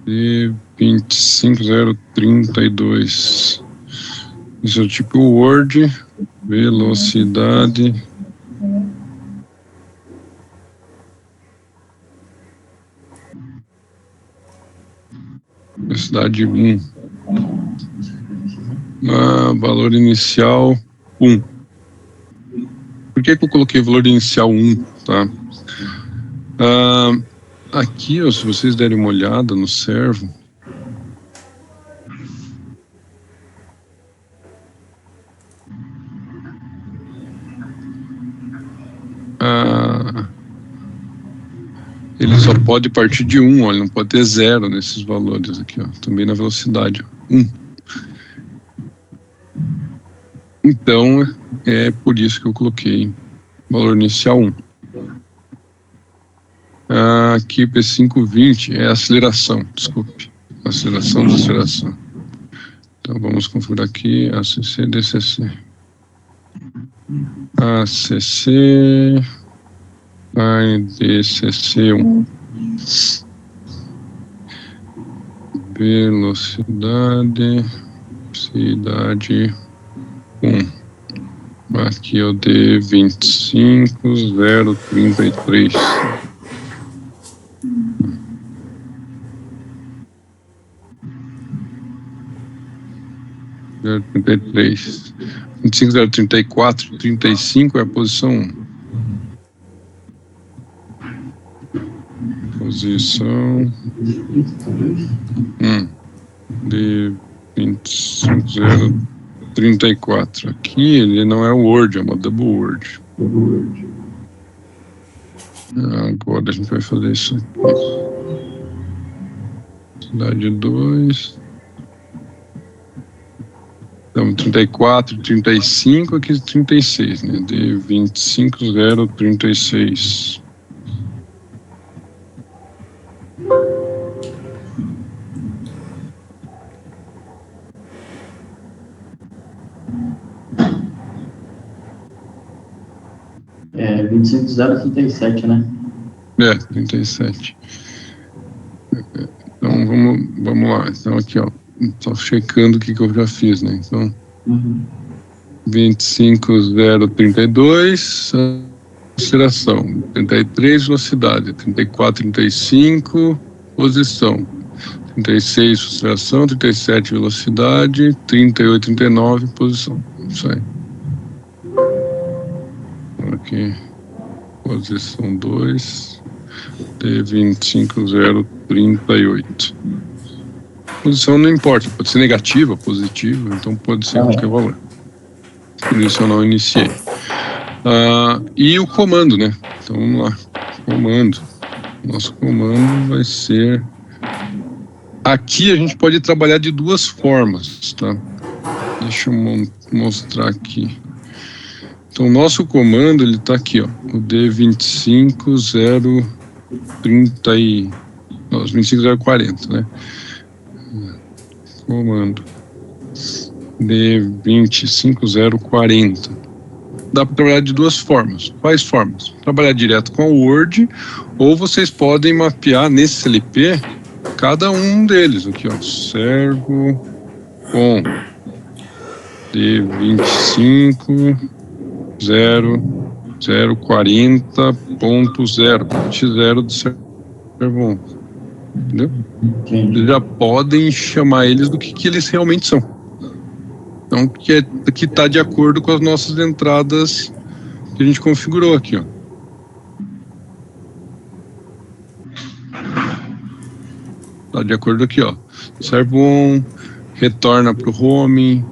D25032. Isso é tipo Word, velocidade. Velocidade 1. Valor inicial 1. Por que eu coloquei valor inicial 1? Tá? Aqui, ó, se vocês derem uma olhada no servo, ele só pode partir de 1, ele não pode ter 0 nesses valores aqui, ó, também na velocidade, 1. Então, é por isso que eu coloquei valor inicial 1. Aqui, P520 é aceleração, desculpe, aceleração da aceleração. Então, vamos configurar aqui ACC, DCC. ACC, DCC1. Velocidade, cidade 1. Aqui é o D25033. 033. 25034, 35 é a posição 1. Posição de 25034. Aqui ele não é o Word, é uma double Word. Agora a gente vai fazer isso aqui. Cidade 2. Então, 34, 35, aqui 36, né? De 25036. É 25037, né? 37. Então, vamos lá. Então, aqui, ó. Estou checando o que eu já fiz, né? Então, 25032, aceleração. 33, velocidade. 34, 35, posição. 36, aceleração. 37, velocidade. 38, 39, posição. Isso aí. Aqui, posição 2, D25038. Posição não importa, pode ser negativa, positiva, então pode ser qualquer valor. Por isso eu não iniciei. E o comando, né? Então vamos lá. Comando. Nosso comando vai ser... Aqui a gente pode trabalhar de duas formas, tá? Deixa eu mostrar aqui. Então o nosso comando, ele tá aqui, ó. O D25040, né? Comando D25040. Dá para trabalhar de duas formas. Quais formas? Trabalhar direto com o Word, ou vocês podem mapear nesse LP cada um deles. Aqui, ó, servo com D25040.0 X0 do servo 1. Entendeu? Vocês já podem chamar eles do que eles realmente são. Então, que está de acordo com as nossas entradas que a gente configurou aqui, ó. Está de acordo aqui, ó. Servo 1, retorna para o home,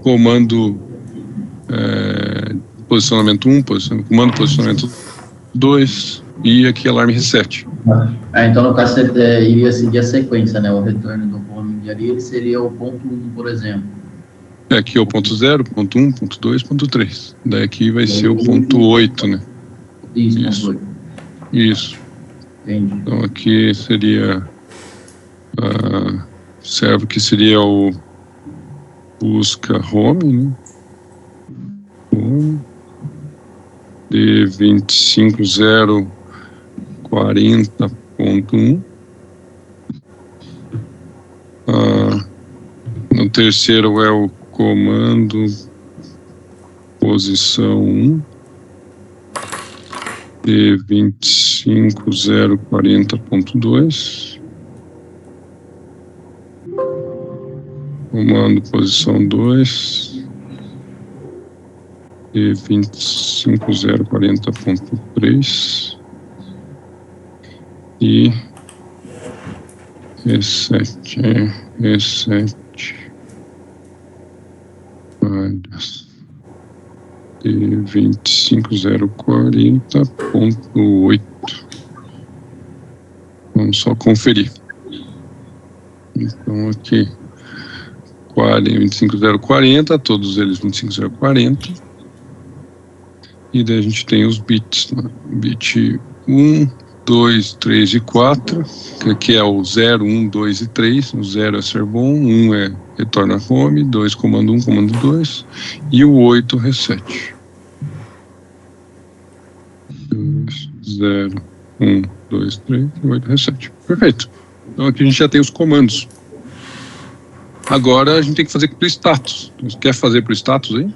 comando posicionamento 1, comando posicionamento 2 e aqui alarme reset. Então no caso você iria seguir a sequência, né? O retorno do home de ali, ele seria o ponto 1, por exemplo. Aqui é o ponto 0, ponto 1, ponto 2, ponto 3. Daí aqui vai ser o ponto 8, né? Isso. Isso. Entendi. Então aqui seria servo que seria o busca home, né? Home. D25040.1. No terceiro é o comando posição 1. D25040.2. Comando posição 2. D25040.3 e reset áreas D25040.8. só conferir. Então aqui 25040, todos eles 25040. E daí a gente tem os bits, né? Bit 1, 2, 3 e 4, que aqui é o 0, 1, 2 e 3. O 0 é ser bom, 1 é retorna home, 2 comando 1, comando 2 e o 8 reset. 2, 0, 1, 2, 3 e 8 reset. Perfeito. Então aqui a gente já tem os comandos. Agora a gente tem que fazer para o status. Quer fazer para o status aí?